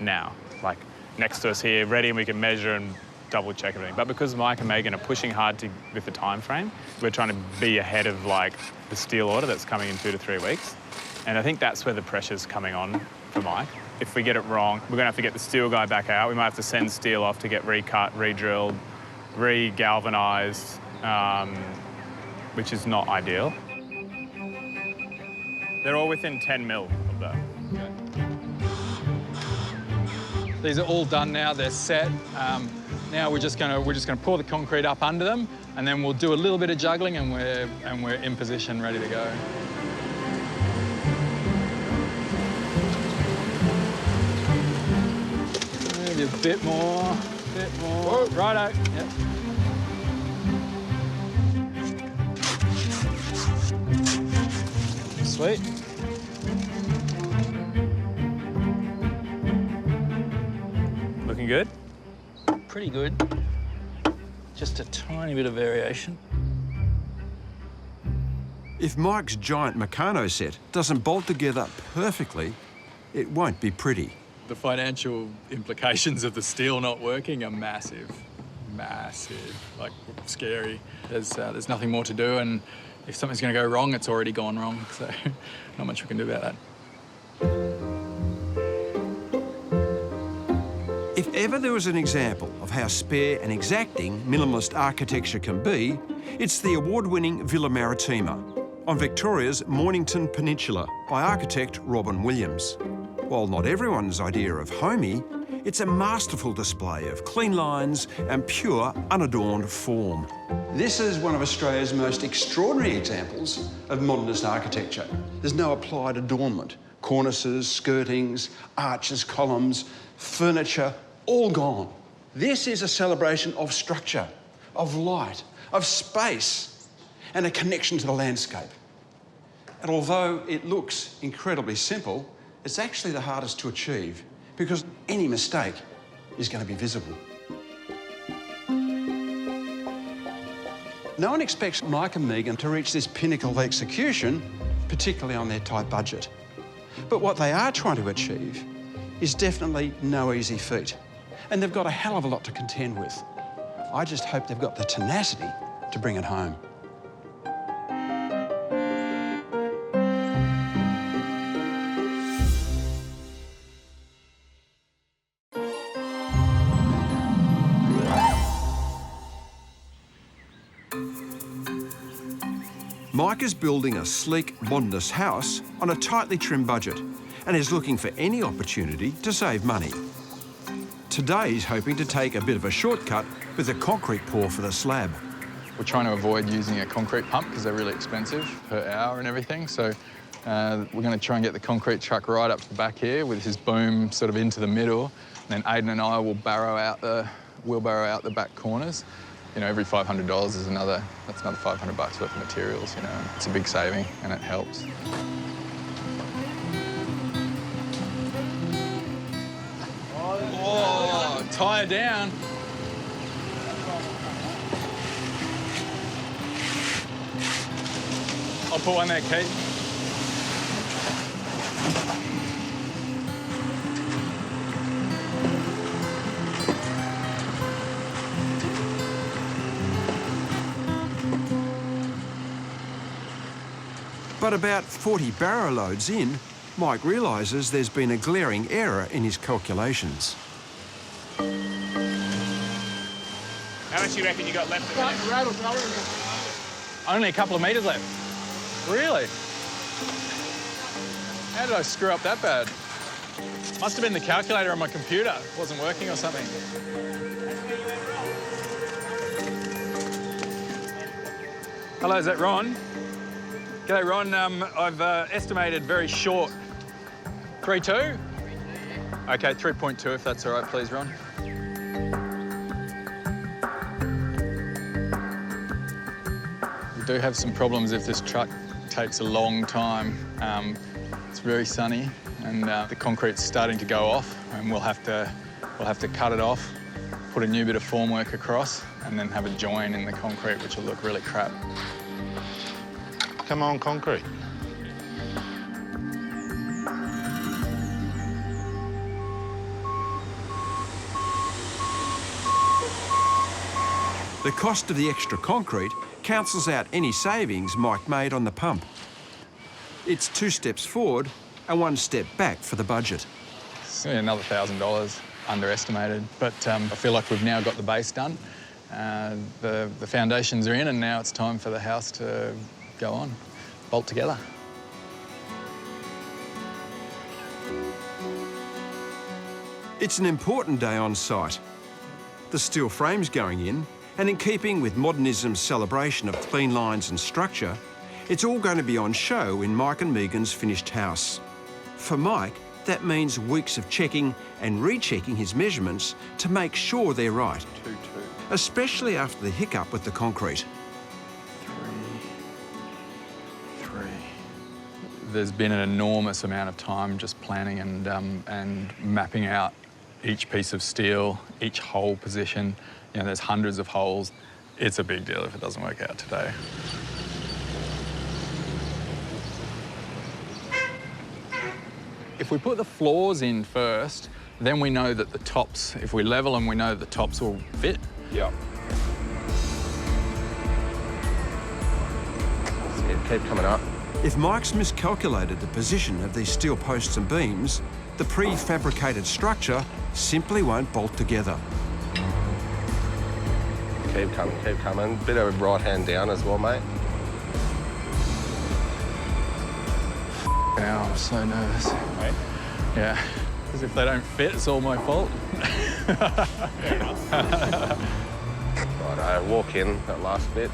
now, like next to us here, ready, and we can measure and double-check everything. But because Mike and Megan are pushing hard with the time frame, we're trying to be ahead of, like, the steel order that's coming in 2 to 3 weeks. And I think that's where the pressure's coming on for Mike. If we get it wrong, we're going to have to get the steel guy back out. We might have to send steel off to get recut, re-drilled, re-galvanised, which is not ideal. They're all within 10 mil of that. These are all done now, they're set. Now we're just gonna pour the concrete up under them, and then we'll do a little bit of juggling, and we're in position, ready to go. Maybe a bit more, Whoa. Righto, yep. Sweet. Looking good? Pretty good. Just a tiny bit of variation. If Mike's giant Meccano set doesn't bolt together perfectly, it won't be pretty. The financial implications of the steel not working are massive, massive, like scary. There's nothing more to do, and if something's going to go wrong, it's already gone wrong, so not much we can do about that. If ever there was an example of how spare and exacting minimalist architecture can be, it's the award-winning Villa Maritima on Victoria's Mornington Peninsula by architect Robin Williams. While not everyone's idea of homey, it's a masterful display of clean lines and pure, unadorned form. This is one of Australia's most extraordinary examples of modernist architecture. There's no applied adornment. Cornices, skirtings, arches, columns, furniture, all gone. This is a celebration of structure, of light, of space, and a connection to the landscape. And although it looks incredibly simple, it's actually the hardest to achieve because any mistake is going to be visible. No one expects Mike and Megan to reach this pinnacle of execution, particularly on their tight budget. But what they are trying to achieve is definitely no easy feat. And they've got a hell of a lot to contend with. I just hope they've got the tenacity to bring it home. Mike is building a sleek, modernist house on a tightly trimmed budget and is looking for any opportunity to save money. Today he's hoping to take a bit of a shortcut with a concrete pour for the slab. We're trying to avoid using a concrete pump because they're really expensive per hour and everything, so we're going to try and get the concrete truck right up to the back here with his boom sort of into the middle, and then Aidan and I will wheelbarrow out the back corners. You know, every $500 is that's another $500 worth of materials, you know. It's a big saving and it helps. Oh, tie it down. I'll put one there, Kate. But about 40 barrow loads in, Mike realises there's been a glaring error in his calculations. How much do you reckon you got left? Only a couple of metres left. Really? How did I screw up that bad? Must have been the calculator on my computer. It wasn't working or something. Hello, is that Ron? G'day, Ron. I've estimated very short. 3.2? Okay, 3.2 if that's all right, please, Ron. We do have some problems if this truck takes a long time. It's very sunny and the concrete's starting to go off, and we'll have to cut it off, put a new bit of formwork across, and then have a join in the concrete, which will look really crap. Come on, concrete. The cost of the extra concrete cancels out any savings Mike made on the pump. It's 2 steps forward and 1 step back for the budget. It's another $1,000 underestimated, but I feel like we've now got the base done. The foundations are in, and now it's time for the house to go on, bolt together. It's an important day on site. The steel frame's going in, and in keeping with modernism's celebration of clean lines and structure, it's all going to be on show in Mike and Megan's finished house. For Mike, that means weeks of checking and rechecking his measurements to make sure they're right, especially after the hiccup with the concrete. 3. There's been an enormous amount of time just planning and mapping out each piece of steel, each hole position. You know, there's hundreds of holes. It's a big deal if it doesn't work out today. If we put the floors in first, then we know that the tops, if we level them, we know the tops will fit. Yeah. Keep coming up. If Mike's miscalculated the position of these steel posts and beams, the prefabricated structure simply won't bolt together. Keep coming. Bit of right hand down as well, mate. Now I'm so nervous. Right. Yeah, because if they don't fit, it's all my fault. Righto, walk in that last bit.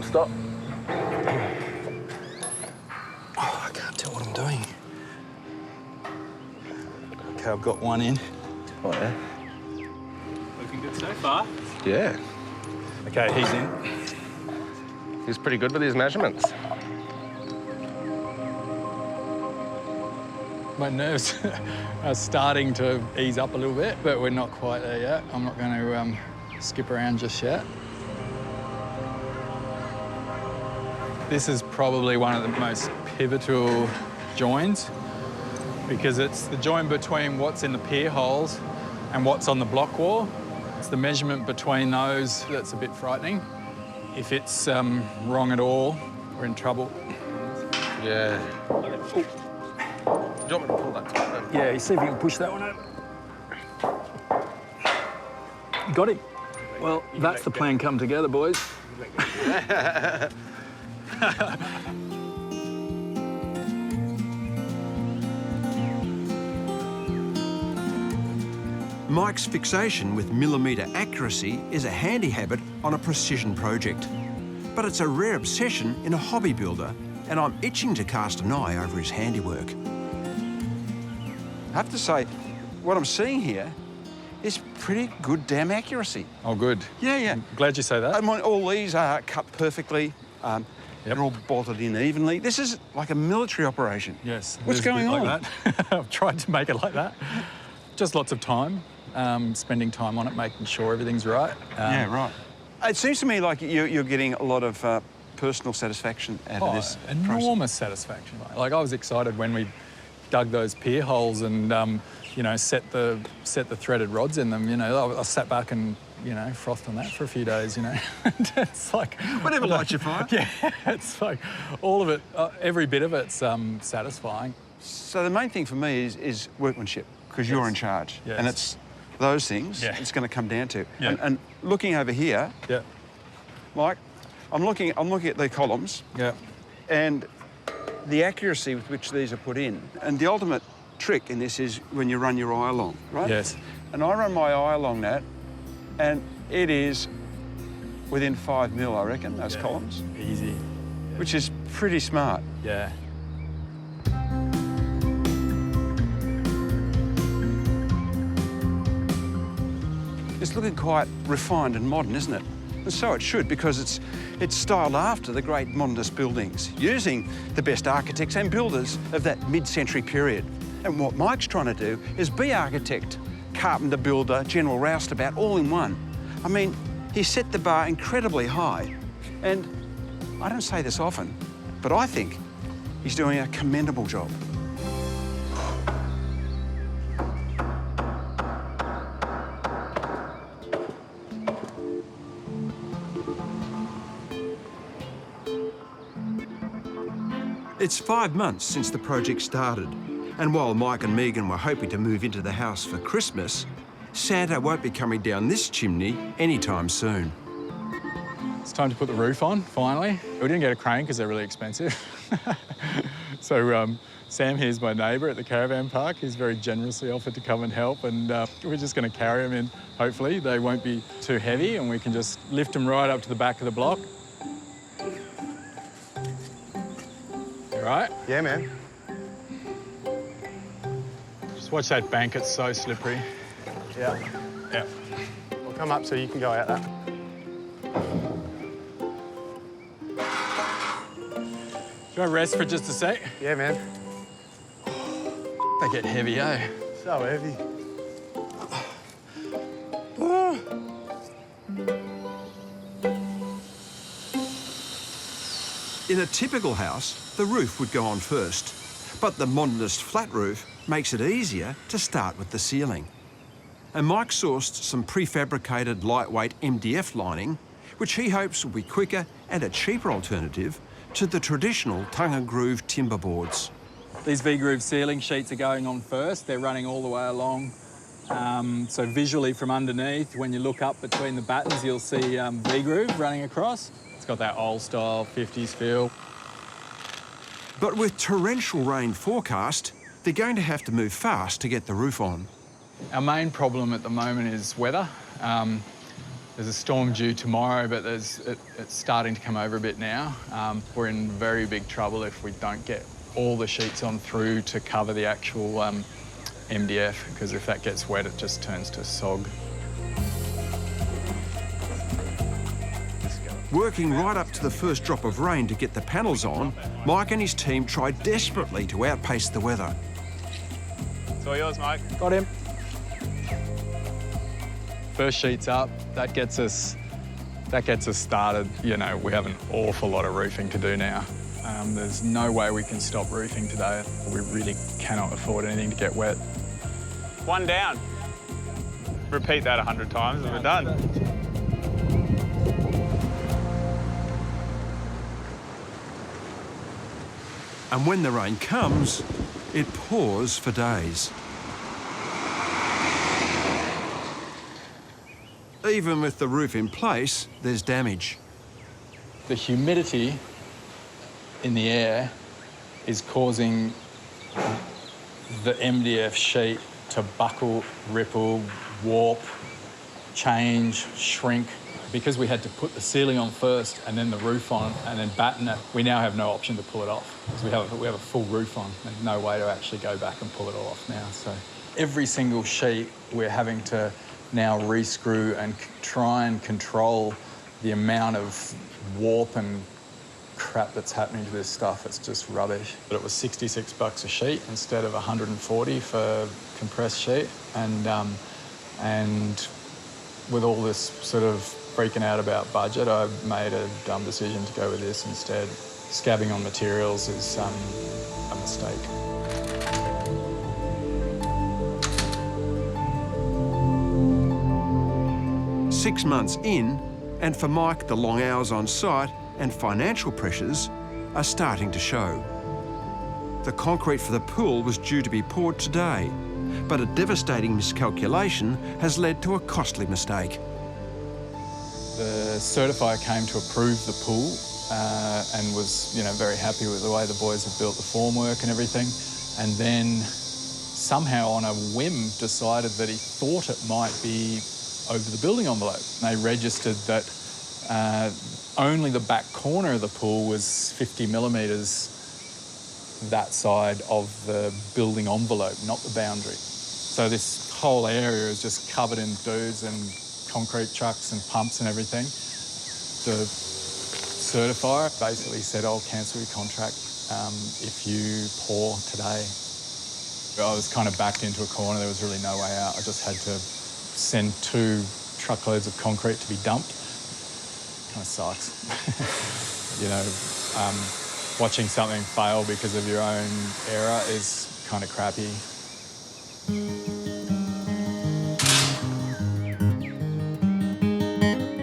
Stop. Oh, I can't tell what I'm doing. Okay, I've got one in. Oh, yeah. Looking good so far. Yeah. Okay, he's in. He's pretty good with his measurements. My nerves are starting to ease up a little bit, but we're not quite there yet. I'm not going to skip around just yet. This is probably one of the most pivotal joins because it's the join between what's in the pier holes and what's on the block wall. It's the measurement between those that's a bit frightening. If it's wrong at all, we're in trouble. Yeah. Do you want me to pull that top then? Yeah, see if you can push that one over. Got it. Well, that's the plan come together, boys. Mike's fixation with millimetre accuracy is a handy habit on a precision project. But it's a rare obsession in a hobby builder, and I'm itching to cast an eye over his handiwork. I have to say, what I'm seeing here is pretty good damn accuracy. Oh, good. Yeah. I'm glad you say that. I mean, all these are cut perfectly. They're all bolted in evenly. This is like a military operation. Yes. What's going on? Like that. I've tried to make it like that. Just lots of time, spending time on it, making sure everything's right. Yeah, right. It seems to me like you're getting a lot of personal satisfaction out of this enormous satisfaction. Like, I was excited when we dug those pier holes and, you know, set the threaded rods in them. You know, I sat back and, you know, frothed on that for a few days, you know. It's like... Whatever lights your fire. Yeah, it's like all of it, every bit of it's satisfying. So the main thing for me is workmanship, because you're in charge. Yes. And it's those things it's going to come down to. And looking over here, Mike, I'm looking at the columns. Yeah. And the accuracy with which these are put in. And the ultimate trick in this is when you run your eye along, right? Yes. And I run my eye along that, and it is within 5 mil, I reckon, those columns. Easy. Which is pretty smart. Yeah. It's looking quite refined and modern, isn't it? And so it should, because it's styled after the great modernist buildings, using the best architects and builders of that mid-century period. And what Mike's trying to do is be architect, carpenter, builder, general roustabout, all in one. I mean, he set the bar incredibly high. And I don't say this often, but I think he's doing a commendable job. It's 5 months since the project started, and while Mike and Megan were hoping to move into the house for Christmas, Santa won't be coming down this chimney anytime soon. It's time to put the roof on, finally. We didn't get a crane because they're really expensive. So Sam here's my neighbour at the caravan park. He's very generously offered to come and help, and we're just going to carry them in. Hopefully they won't be too heavy and we can just lift them right up to the back of the block. Right? Yeah, man. Just watch that bank, it's so slippery. Yeah. Yeah. We'll come up so you can go out that. Do I rest for just a sec? Yeah, man. They get heavy, eh? So heavy. In a typical house, the roof would go on first, but the modernist flat roof makes it easier to start with the ceiling. And Mike sourced some prefabricated lightweight MDF lining, which he hopes will be quicker and a cheaper alternative to the traditional tongue and groove timber boards. These V-groove ceiling sheets are going on first. They're running all the way along. So visually from underneath, when you look up between the battens, you'll see V-groove running across. It's got that old style 50s feel. But with torrential rain forecast, they're going to have to move fast to get the roof on. Our main problem at the moment is weather. There's a storm due tomorrow, but it's starting to come over a bit now. We're in very big trouble if we don't get all the sheets on through to cover the actual MDF, because if that gets wet, it just turns to sog. Working right up to the first drop of rain to get the panels on, Mike and his team tried desperately to outpace the weather. It's all yours, Mike. Got him. First sheet's up. That gets us started. You know, we have an awful lot of roofing to do now. There's no way we can stop roofing today. We really cannot afford anything to get wet. One down. Repeat that 100 times and we're done. And when the rain comes, it pours for days. Even with the roof in place, there's damage. The humidity in the air is causing the MDF sheet to buckle, ripple, warp, change, shrink. Because we had to put the ceiling on first and then the roof on and then batten it, we now have no option to pull it off because we have a full roof on. There's no way to actually go back and pull it all off now. So every single sheet we're having to now re-screw and try and control the amount of warp and crap that's happening to this stuff. It's just rubbish. But it was $66 a sheet instead of $140 for compressed sheet. And with all this sort of freaking out about budget, I made a dumb decision to go with this instead. Scabbing on materials is a mistake. Six months in, and for Mike, the long hours on site and financial pressures are starting to show. The concrete for the pool was due to be poured today, but a devastating miscalculation has led to a costly mistake. The certifier came to approve the pool and was, very happy with the way the boys had built the formwork and everything. And then somehow on a whim decided that he thought it might be over the building envelope. They registered that only the back corner of the pool was 50 millimetres that side of the building envelope, not the boundary. So this whole area is just covered in dudes and concrete trucks and pumps and everything. The certifier basically said, I'll cancel your contract if you pour today. I was kind of backed into a corner. There was really no way out. I just had to send 2 truckloads of concrete to be dumped. Kind of sucks. Watching something fail because of your own error is kind of crappy.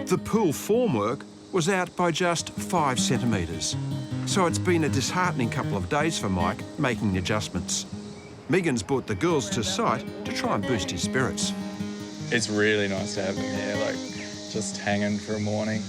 The pool formwork was out by just 5 centimetres, so it's been a disheartening couple of days for Mike making the adjustments. Megan's brought the girls to site to try and boost his spirits. It's really nice to have them here, just hanging for a morning,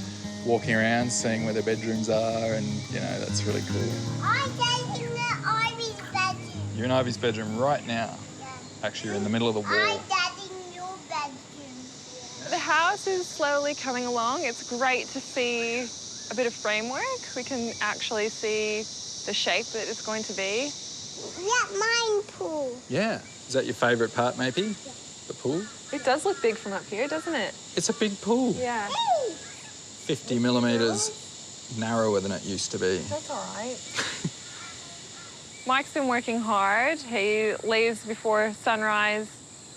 walking around, seeing where their bedrooms are, and, that's really cool. I'm in Ivy's bedroom. You're in Ivy's bedroom right now. Yeah. Actually, you're in the middle of the wall. I'm in your bedroom. The house is slowly coming along. It's great to see a bit of framework. We can actually see the shape that it's going to be. Yeah, mine pool. Yeah. Is that your favourite part, maybe? Yeah. The pool? It does look big from up here, doesn't it? It's a big pool. Yeah. 50 millimetres narrower than it used to be. That's all right. Mike's been working hard. He leaves before sunrise.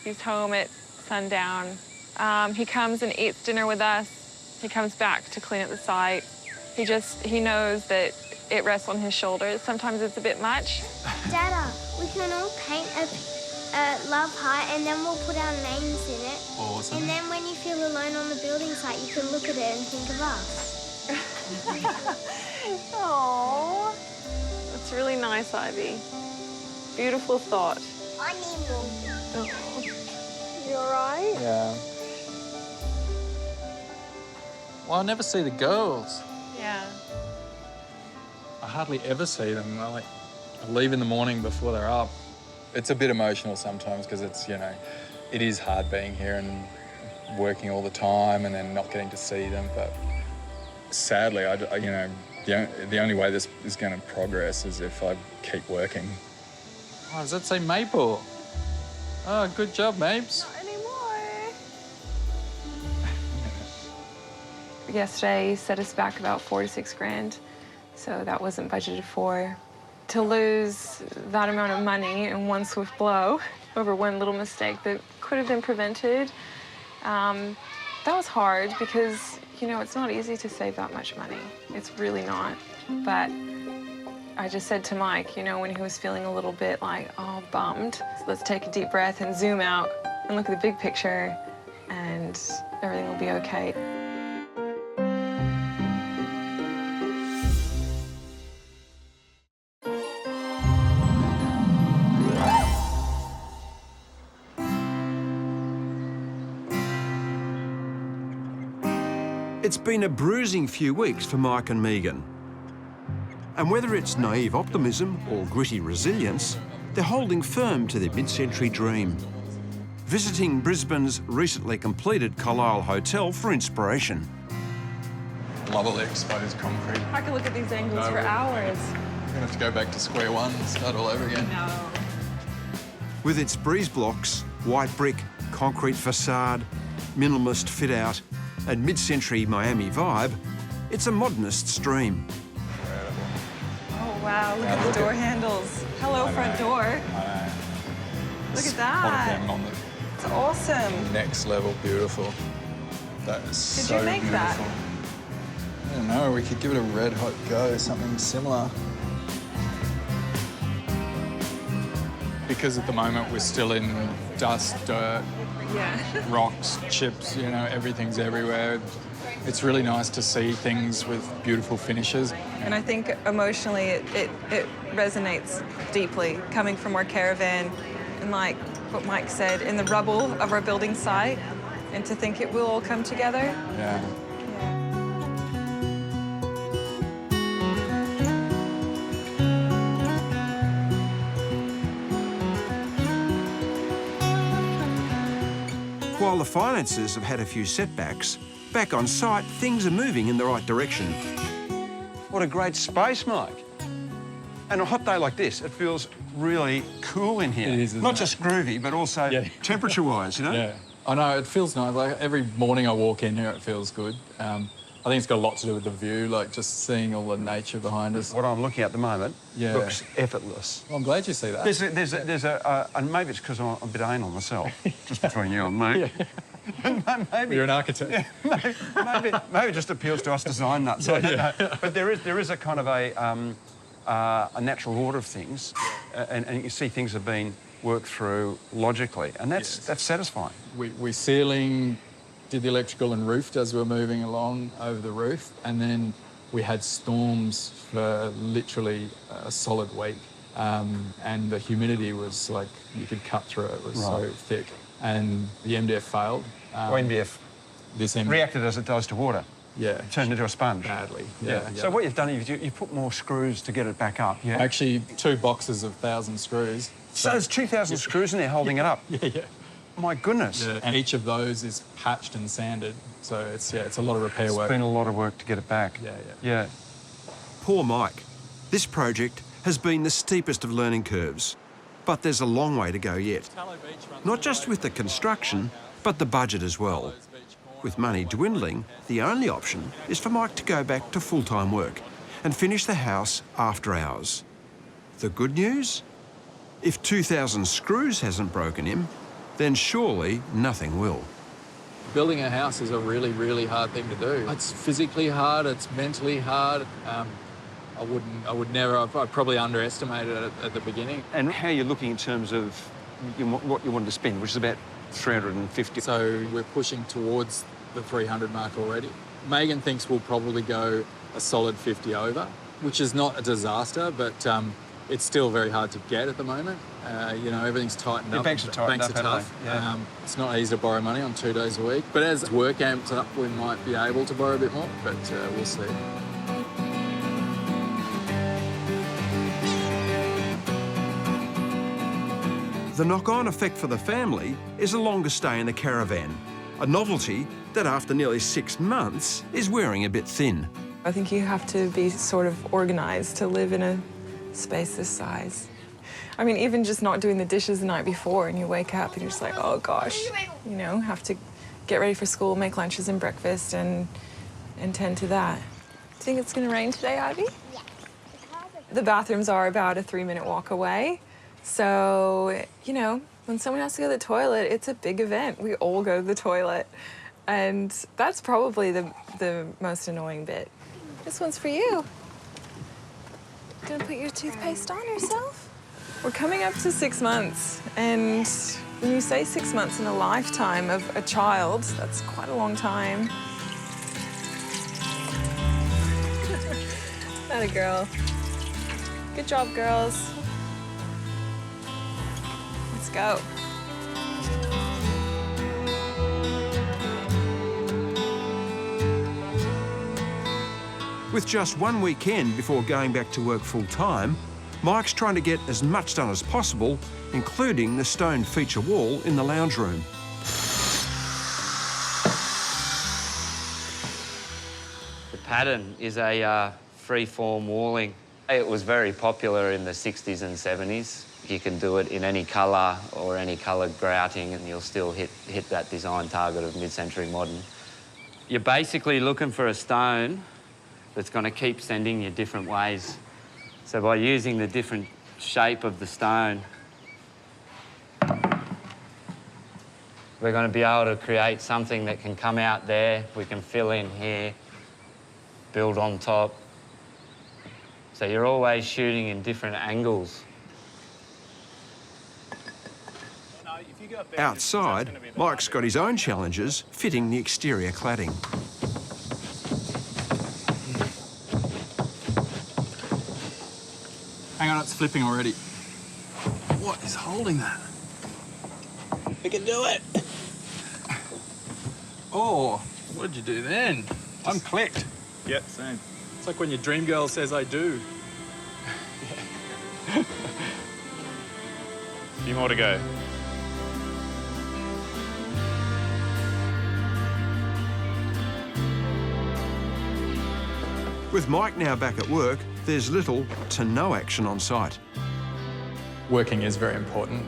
He's home at sundown. He comes and eats dinner with us. He comes back to clean up the site. He knows that it rests on his shoulders. Sometimes it's a bit much. Dada, we can all paint a love heart and then we'll put our names in it. Awesome. And then when you feel alone on the building site, you can look at it and think of us. Aww. That's really nice, Ivy. Beautiful thought. I need more. You all right? Yeah. Well, I never see the girls. Yeah. I hardly ever see them. I leave in the morning before they're up. It's a bit emotional sometimes because it is hard being here and working all the time and then not getting to see them. But sadly, the only way this is going to progress is if I keep working. Oh, does that say Maple? Oh, good job, Mapes. Not anymore. Yesterday set us back about 4 to 6 grand, so that wasn't budgeted for. To lose that amount of money in one swift blow over one little mistake that could have been prevented, that was hard because, it's not easy to save that much money. It's really not. But I just said to Mike, when he was feeling a little bit bummed, let's take a deep breath and zoom out and look at the big picture and everything will be okay. It's been a bruising few weeks for Mike and Megan. And whether it's naive optimism or gritty resilience, they're holding firm to their mid-century dream. Visiting Brisbane's recently completed Carlisle Hotel for inspiration. Love all the exposed concrete. I could look at these angles for hours. We're going to have to go back to square one and start all over again. No. With its breeze blocks, white brick, concrete facade, minimalist fit-out, and mid-century Miami vibe, it's a modernist dream. Oh, wow, look at the door handles. Hello, front door. Look at that. It's awesome. Next level beautiful. That is so Did you make beautiful. that? I don't know, we could give it a red hot go, something similar. Because at the moment we're still in dust, dirt, rocks, chips, everything's everywhere. It's really nice to see things with beautiful finishes. And I think emotionally it resonates deeply, coming from our caravan and like what Mike said, in the rubble of our building site, and to think it will all come together. Yeah. While the finances have had a few setbacks, back on site, things are moving in the right direction. What a great space, Mike. And a hot day like this, it feels really cool in here. It is, not just groovy, but also temperature-wise, you know? Yeah, I know, it feels nice. Like, every morning I walk in here, it feels good. I think it's got a lot to do with the view, like just seeing all the nature behind us. What I'm looking at the moment looks effortless. Well, I'm glad you see that. And maybe it's because I'm a bit anal myself, just between you and me. Maybe you're an architect. Yeah, maybe it just appeals to us design nuts. I don't know. But there is a kind of a natural order of things, and you see things have been worked through logically, and that's satisfying. We ceiling, did the electrical and roofed as we were moving along over the roof, and then we had storms for literally a solid week, and the humidity was like you could cut through it. It was so thick, and the MDF failed. MDF reacted as it does to water. Yeah. Turned into a sponge. Badly. Yeah. So what you've done is you put more screws to get it back up. Yeah. Actually, 2 boxes of 1,000 screws. So there's 2,000 screws in there holding it up. Yeah. My goodness. Yeah. And each of those is patched and sanded, so it's a lot of repair work. It's been a lot of work to get it back. Yeah. Poor Mike. This project has been the steepest of learning curves, but there's a long way to go yet. Not just with the construction, but the budget as well. With money dwindling, the only option is for Mike to go back to full-time work and finish the house after hours. The good news? If 2,000 screws hasn't broken him, then surely nothing will. Building a house is a really, really hard thing to do. It's physically hard, it's mentally hard. I'd probably underestimated it at the beginning. And how you're looking in terms of what you wanted to spend, which is about 350. So we're pushing towards the 300 mark already. Megan thinks we'll probably go a solid 50 over, which is not a disaster, but it's still very hard to get at the moment. Everything's tightened up. Banks are tightened up, Banks are tough. It's not easy to borrow money on 2 days a week. But as work amps up, we might be able to borrow a bit more, but we'll see. The knock-on effect for the family is a longer stay in the caravan, a novelty that after nearly 6 months is wearing a bit thin. I think you have to be sort of organised to live in a space this size. I mean, even just not doing the dishes the night before and you wake up and you're just like, oh gosh, have to get ready for school, make lunches and breakfast and tend to that. Do you think it's going to rain today, Ivy? Yeah. The bathrooms are about a 3-minute walk away. So, when someone has to go to the toilet, it's a big event. We all go to the toilet. And that's probably the most annoying bit. This one's for you. Gonna put your toothpaste on yourself? We're coming up to 6 months. And when you say 6 months in a lifetime of a child, that's quite a long time. Atta girl. Good job, girls. Let's go. With just 1 weekend before going back to work full-time, Mike's trying to get as much done as possible, including the stone feature wall in the lounge room. The pattern is a free-form walling. It was very popular in the 60s and 70s. You can do it in any colour or any colour grouting and you'll still hit that design target of mid-century modern. You're basically looking for a stone that's going to keep sending you different ways. So by using the different shape of the stone, we're going to be able to create something that can come out there, we can fill in here, build on top. So you're always shooting in different angles. Outside, Mike's got his own challenges fitting the exterior cladding. Hang on, it's flipping already. What is holding that? We can do it. Oh, what did you do then? I'm clicked. Yep, same. It's like when your dream girl says, I do. A few more to go. With Mike now back at work, there's little to no action on site. Working is very important.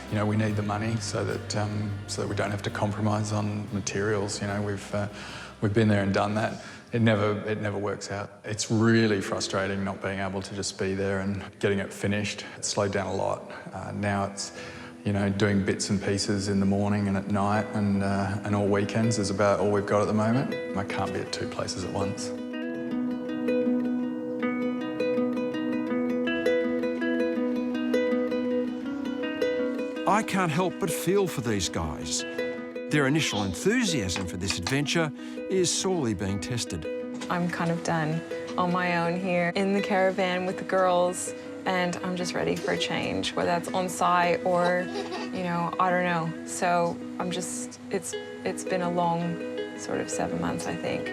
You know, we need the money so that we don't have to compromise on materials. You know, we've been there and done that. It never works out. It's really frustrating not being able to just be there and getting it finished. It's slowed down a lot. Now it's, you know, doing bits and pieces in the morning and at night and all weekends is about all we've got at the moment. I can't be at two places at once. I can't help but feel for these guys. Their initial enthusiasm for this adventure is sorely being tested. I'm kind of done on my own here in the caravan with the girls, and I'm just ready for a change, whether that's on site or, you know, I don't know. So I'm just, it's been a long sort of 7 months, I think.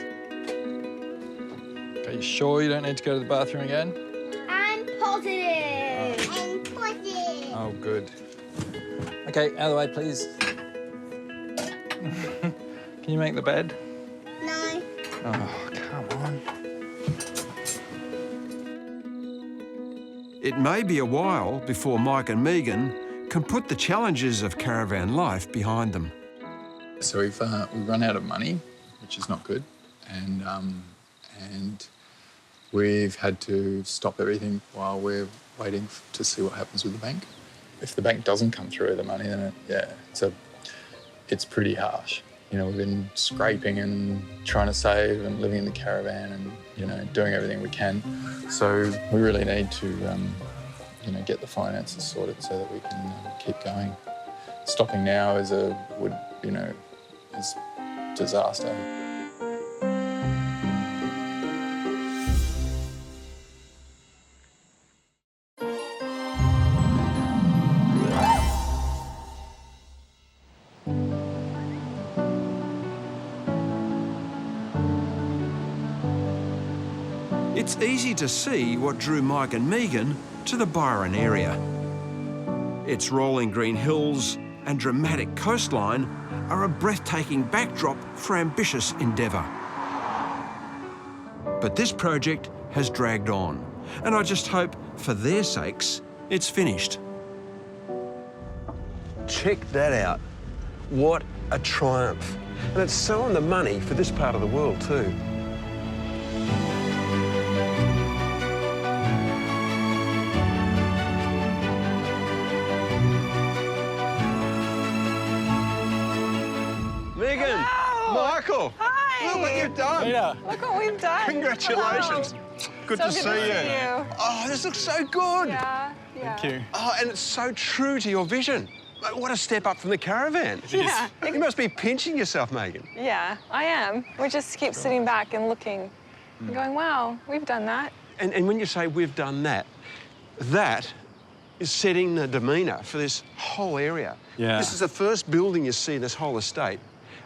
Are you sure you don't need to go to the bathroom again? I'm positive. I'm positive. Oh, good. Okay, out of the way, please. Can you make the bed? No. Oh, come on. It may be a while before Mike and Megan can put the challenges of caravan life behind them. So we've run out of money, which is not good, and we've had to stop everything while we're waiting to see what happens with the bank. If the bank doesn't come through the money, then it's pretty harsh. You know, we've been scraping and trying to save and living in the caravan and, you know, doing everything we can. So we really need to, you know, get the finances sorted so that we can keep going. Stopping now is disaster. It's easy to see what drew Mike and Megan to the Byron area. Its rolling green hills and dramatic coastline are a breathtaking backdrop for ambitious endeavour. But this project has dragged on, and I just hope, for their sakes, it's finished. Check that out. What a triumph. And it's so on the money for this part of the world too. Megan! Hello. Michael! Hi! Look what you've done! Peter. Look what we've done. Congratulations. Hello. Good So to see you. Oh, this looks so good. Yeah. Thank you. Oh, and it's so true to your vision. Like, what a step up from the caravan. Yeah. You must be pinching yourself, Megan. Yeah, I am. We just keep sitting back and looking and going, wow, we've done that. And when you say we've done that, that is setting the demeanour for this whole area. Yeah. This is the first building you see in this whole estate,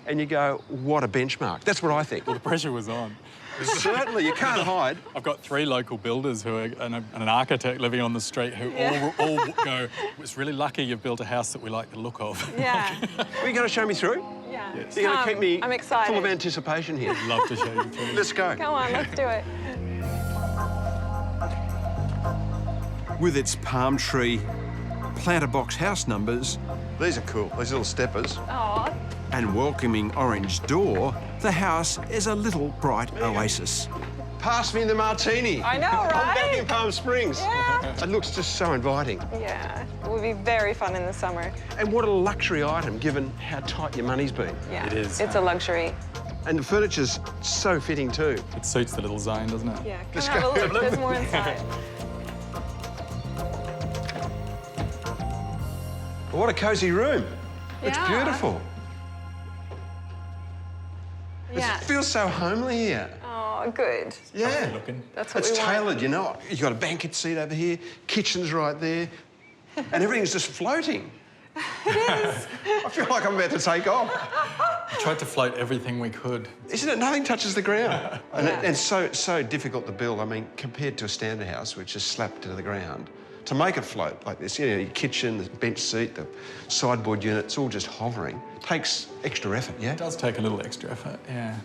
and you go, what a benchmark. That's what I think. Well, the pressure was on. Certainly, you can't hide. I've got 3 local builders who are, and an architect living on the street who all go, it's really lucky you've built a house that we like the look of. Yeah. Are you going to show me through? Yeah. You're going to keep me I'm excited. full of anticipation here. I'd love to show you through. Let's go. Come on, let's do it. With its palm tree, planter box house numbers, These are cool, these little steppers. Oh, and welcoming orange door, the house is a little bright oasis. Pass me the martini. I know, I'm back right? in Palm Springs. Yeah. It looks just so inviting. yeah. It would be very fun in the summer. And what a luxury item, given how tight your money's been. Yeah. It is. It's a luxury. And the furniture's so fitting too. It suits the little zone, doesn't it? Yeah. Let's Come have go. a look. There's more inside. What a cosy room. It's Yeah. beautiful. Yeah. It feels so homely here. Oh, good. Yeah. That's what It's we want. tailored, you know. You've got a banquet seat over here, kitchen's right there, and everything's just floating. It is. I feel like I'm about to take off. We tried to float everything we could. Isn't it? Nothing touches the ground. And it's so difficult to build. I mean, compared to a standard house, which is slapped to the ground, to make it float like this, you know, your kitchen, the bench seat, the sideboard unit, it's all just hovering. Takes extra effort, yeah? It does take a little extra effort, yeah.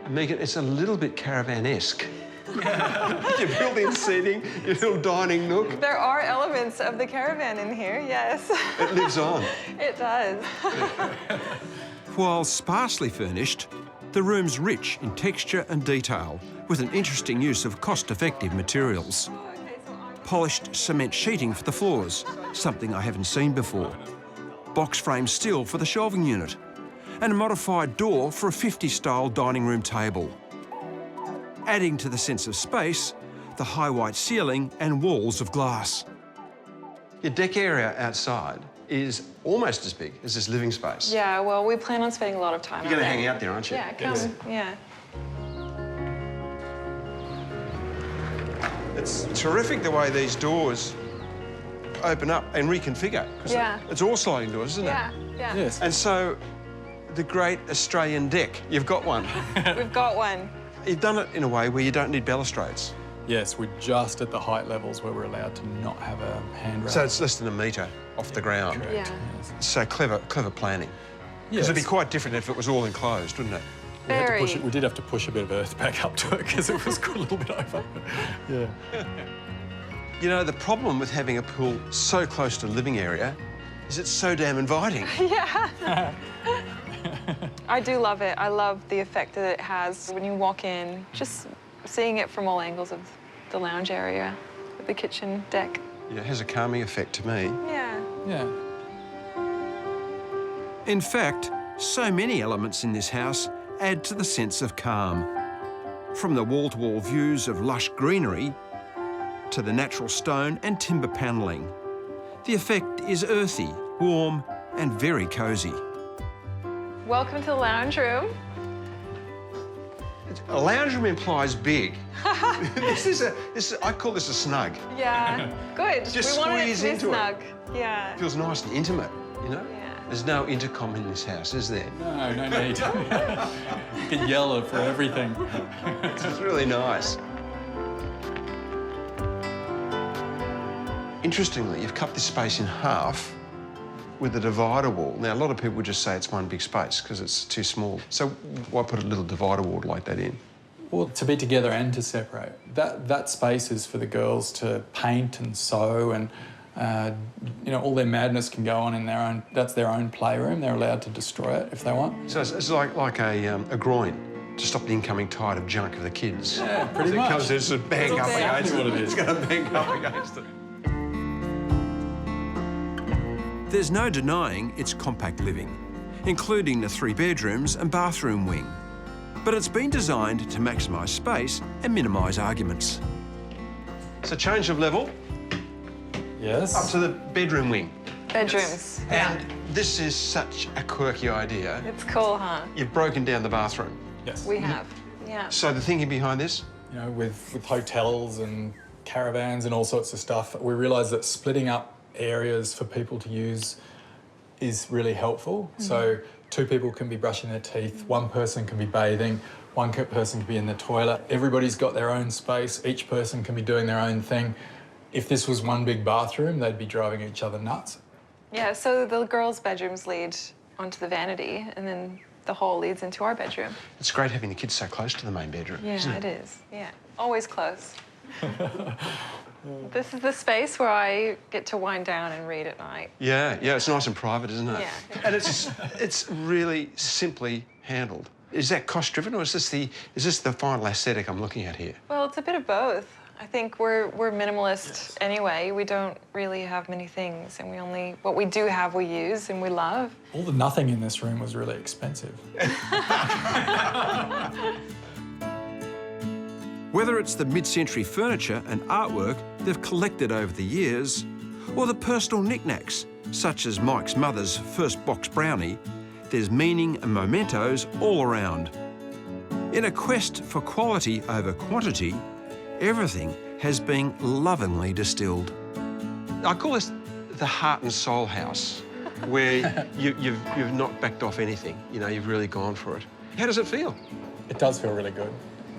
Megan, it's a little bit caravan-esque. Your built-in seating, your little dining nook. There are elements of the caravan in here, yes. It lives on. It does. While sparsely furnished, the room's rich in texture and detail, with an interesting use of cost-effective materials. Polished cement sheeting for the floors, something I haven't seen before. Box frame steel for the shelving unit, and a modified door for a 50s-style dining room table. Adding to the sense of space, the high white ceiling and walls of glass. Your deck area outside is almost as big as this living space. Yeah, well, we plan on spending a lot of time You're going to hang out there, aren't you? Yeah, come, yeah. It's terrific the way these doors open up and reconfigure. Yeah. It's all sliding doors, isn't it? Yeah, yeah. Yes. And so, the great Australian deck, you've got one. We've got one. You've done it in a way where you don't need balustrades. Yes, we're just at the height levels where we're allowed to not have a handrail. So it's less than a metre off the ground. Yeah. So clever planning. Because it'd be quite different if it was all enclosed, wouldn't it? We had to push it. We did have to push a bit of earth back up to it because it was a little bit over. Yeah. You know, the problem with having a pool so close to the living area is it's so damn inviting. Yeah. I do love it. I love the effect that it has when you walk in, just seeing it from all angles of the lounge area, the kitchen deck. Yeah, it has a calming effect to me. Yeah. Yeah. In fact, so many elements in this house add to the sense of calm. From the wall-to-wall views of lush greenery to the natural stone and timber panelling. The effect is earthy, warm and very cosy. Welcome to the lounge room. A lounge room implies big. I call this a snug. Yeah, good. Just we wanted it squeeze to be into snug. Yeah. It feels nice and intimate, you know? Yeah. There's no intercom in this house, is there? No, no need. You can yell for everything. It's really nice. Interestingly, you've cut this space in half with a divider wall. Now, a lot of people would just say it's one big space because it's too small. So why put a little divider wall like that in? Well, to be together and to separate. That space is for the girls to paint and sew and, you know, all their madness can go on in their own, that's their own playroom. They're allowed to destroy it if they want. So it's like a groin to stop the incoming tide of junk of the kids. Yeah, pretty much. It comes, it's a bang up against it. What it is. It's going to bang up against it. There's no denying it's compact living, including the 3 bedrooms and bathroom wing. But it's been designed to maximise space and minimise arguments. So change of level. Yes. Up to the bedroom wing. Bedrooms. And this is such a quirky idea. It's cool, huh? You've broken down the bathroom. Yes. We have, yeah. So the thinking behind this? You know, with hotels and caravans and all sorts of stuff, we realised that splitting up areas for people to use is really helpful. Mm-hmm. So 2 people can be brushing their teeth, 1 person can be bathing, 1 person can be in the toilet. Everybody's got their own space. Each person can be doing their own thing. If this was one big bathroom, they'd be driving each other nuts. Yeah, so the girls' bedrooms lead onto the vanity and then the hall leads into our bedroom. It's great having the kids so close to the main bedroom, isn't Yeah, it is. Yeah, always close. This is the space where I get to wind down and read at night. Yeah, it's nice and private, isn't it? Yeah. And it's really simply handled. Is that cost-driven, or is this the final aesthetic I'm looking at here? Well, it's a bit of both. I think we're minimalist anyway. We don't really have many things, and what we do have we use and we love. All the nothing in this room was really expensive. Whether it's the mid-century furniture and artwork they've collected over the years, or the personal knickknacks, such as Mike's mother's first box brownie, there's meaning and mementos all around. In a quest for quality over quantity, everything has been lovingly distilled. I call this the heart and soul house, where you've not backed off anything. You know, you've really gone for it. How does it feel? It does feel really good.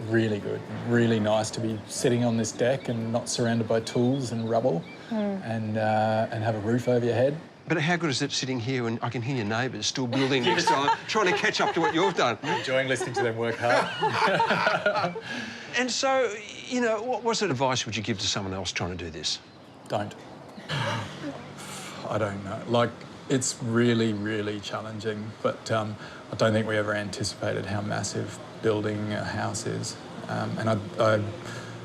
Really good. Really nice to be sitting on this deck and not surrounded by tools and rubble and have a roof over your head. But how good is it sitting here and I can hear your neighbours still building next time, trying to catch up to what you've done? Enjoying listening to them work hard. And so, you know, what sort of advice would you give to someone else trying to do this? Don't. I don't know. Like, it's really, really challenging, but I don't think we ever anticipated how massive building a house is. And I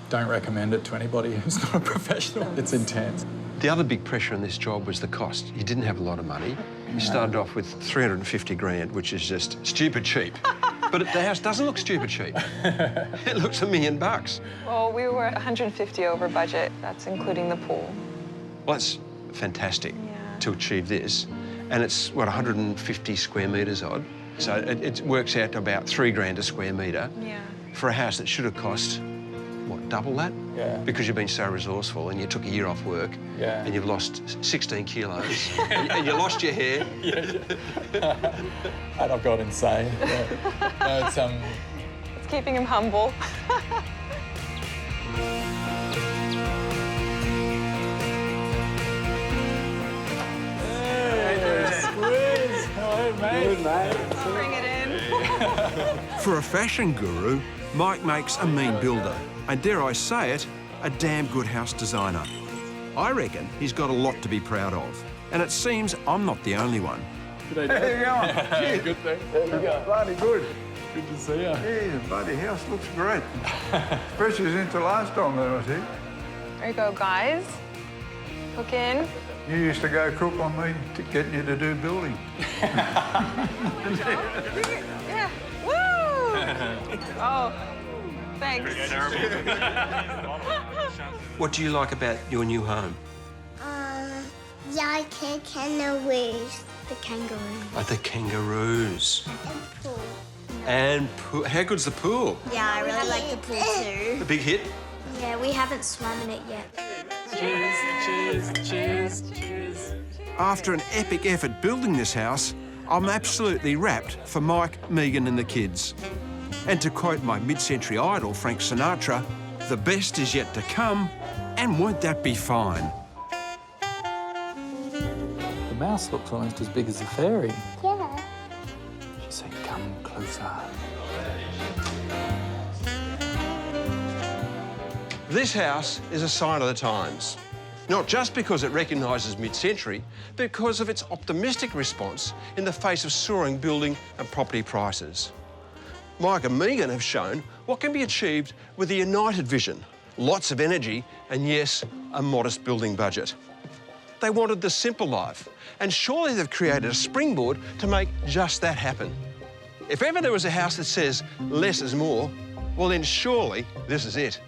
don't recommend it to anybody who's not a professional. It's intense. The other big pressure in this job was the cost. You didn't have a lot of money. You started off with 350 grand, which is just stupid cheap. But the house doesn't look stupid cheap. It looks $1 million. Well, we were 150 over budget. That's including the pool. Well, that's fantastic to achieve this. And it's, what, 150 square metres odd. So it works out to about 3 grand a square metre for a house that should have cost, what, double that? Yeah. Because you've been so resourceful and you took a year off work and you've lost 16 kilos and you lost your hair. And I've got insane. Yeah. No, It's keeping him humble. Good, mate. Bring it in. For a fashion guru, Mike makes a mean builder, and dare I say it, a damn good house designer. I reckon he's got a lot to be proud of, and it seems I'm not the only one. How you going? Good thing. There you go. Bloody good. Good to see you. Yeah, the bloody house looks great. Especially since the last time that I was here. There you go, guys. Hook in. You used to go crook on me to getting you to do building. Yeah. Woo! Oh, thanks. What do you like about your new home? Yeah, kangaroos. The kangaroo. Oh, the kangaroos. And pool. And pool. How good's the pool? Yeah, I really like the pool too. A big hit? Yeah, we haven't swum in it yet. Cheers, cheers, cheers, cheers. After an epic effort building this house, I'm absolutely wrapped for Mike, Megan and the kids. And to quote my mid-century idol, Frank Sinatra, the best is yet to come, and won't that be fine? The mouse looks almost as big as a fairy. Yeah. She said, come closer. This house is a sign of the times. Not just because it recognises mid-century, but because of its optimistic response in the face of soaring building and property prices. Mike and Megan have shown what can be achieved with a united vision, lots of energy, and yes, a modest building budget. They wanted the simple life, and surely they've created a springboard to make just that happen. If ever there was a house that says less is more, well then surely this is it.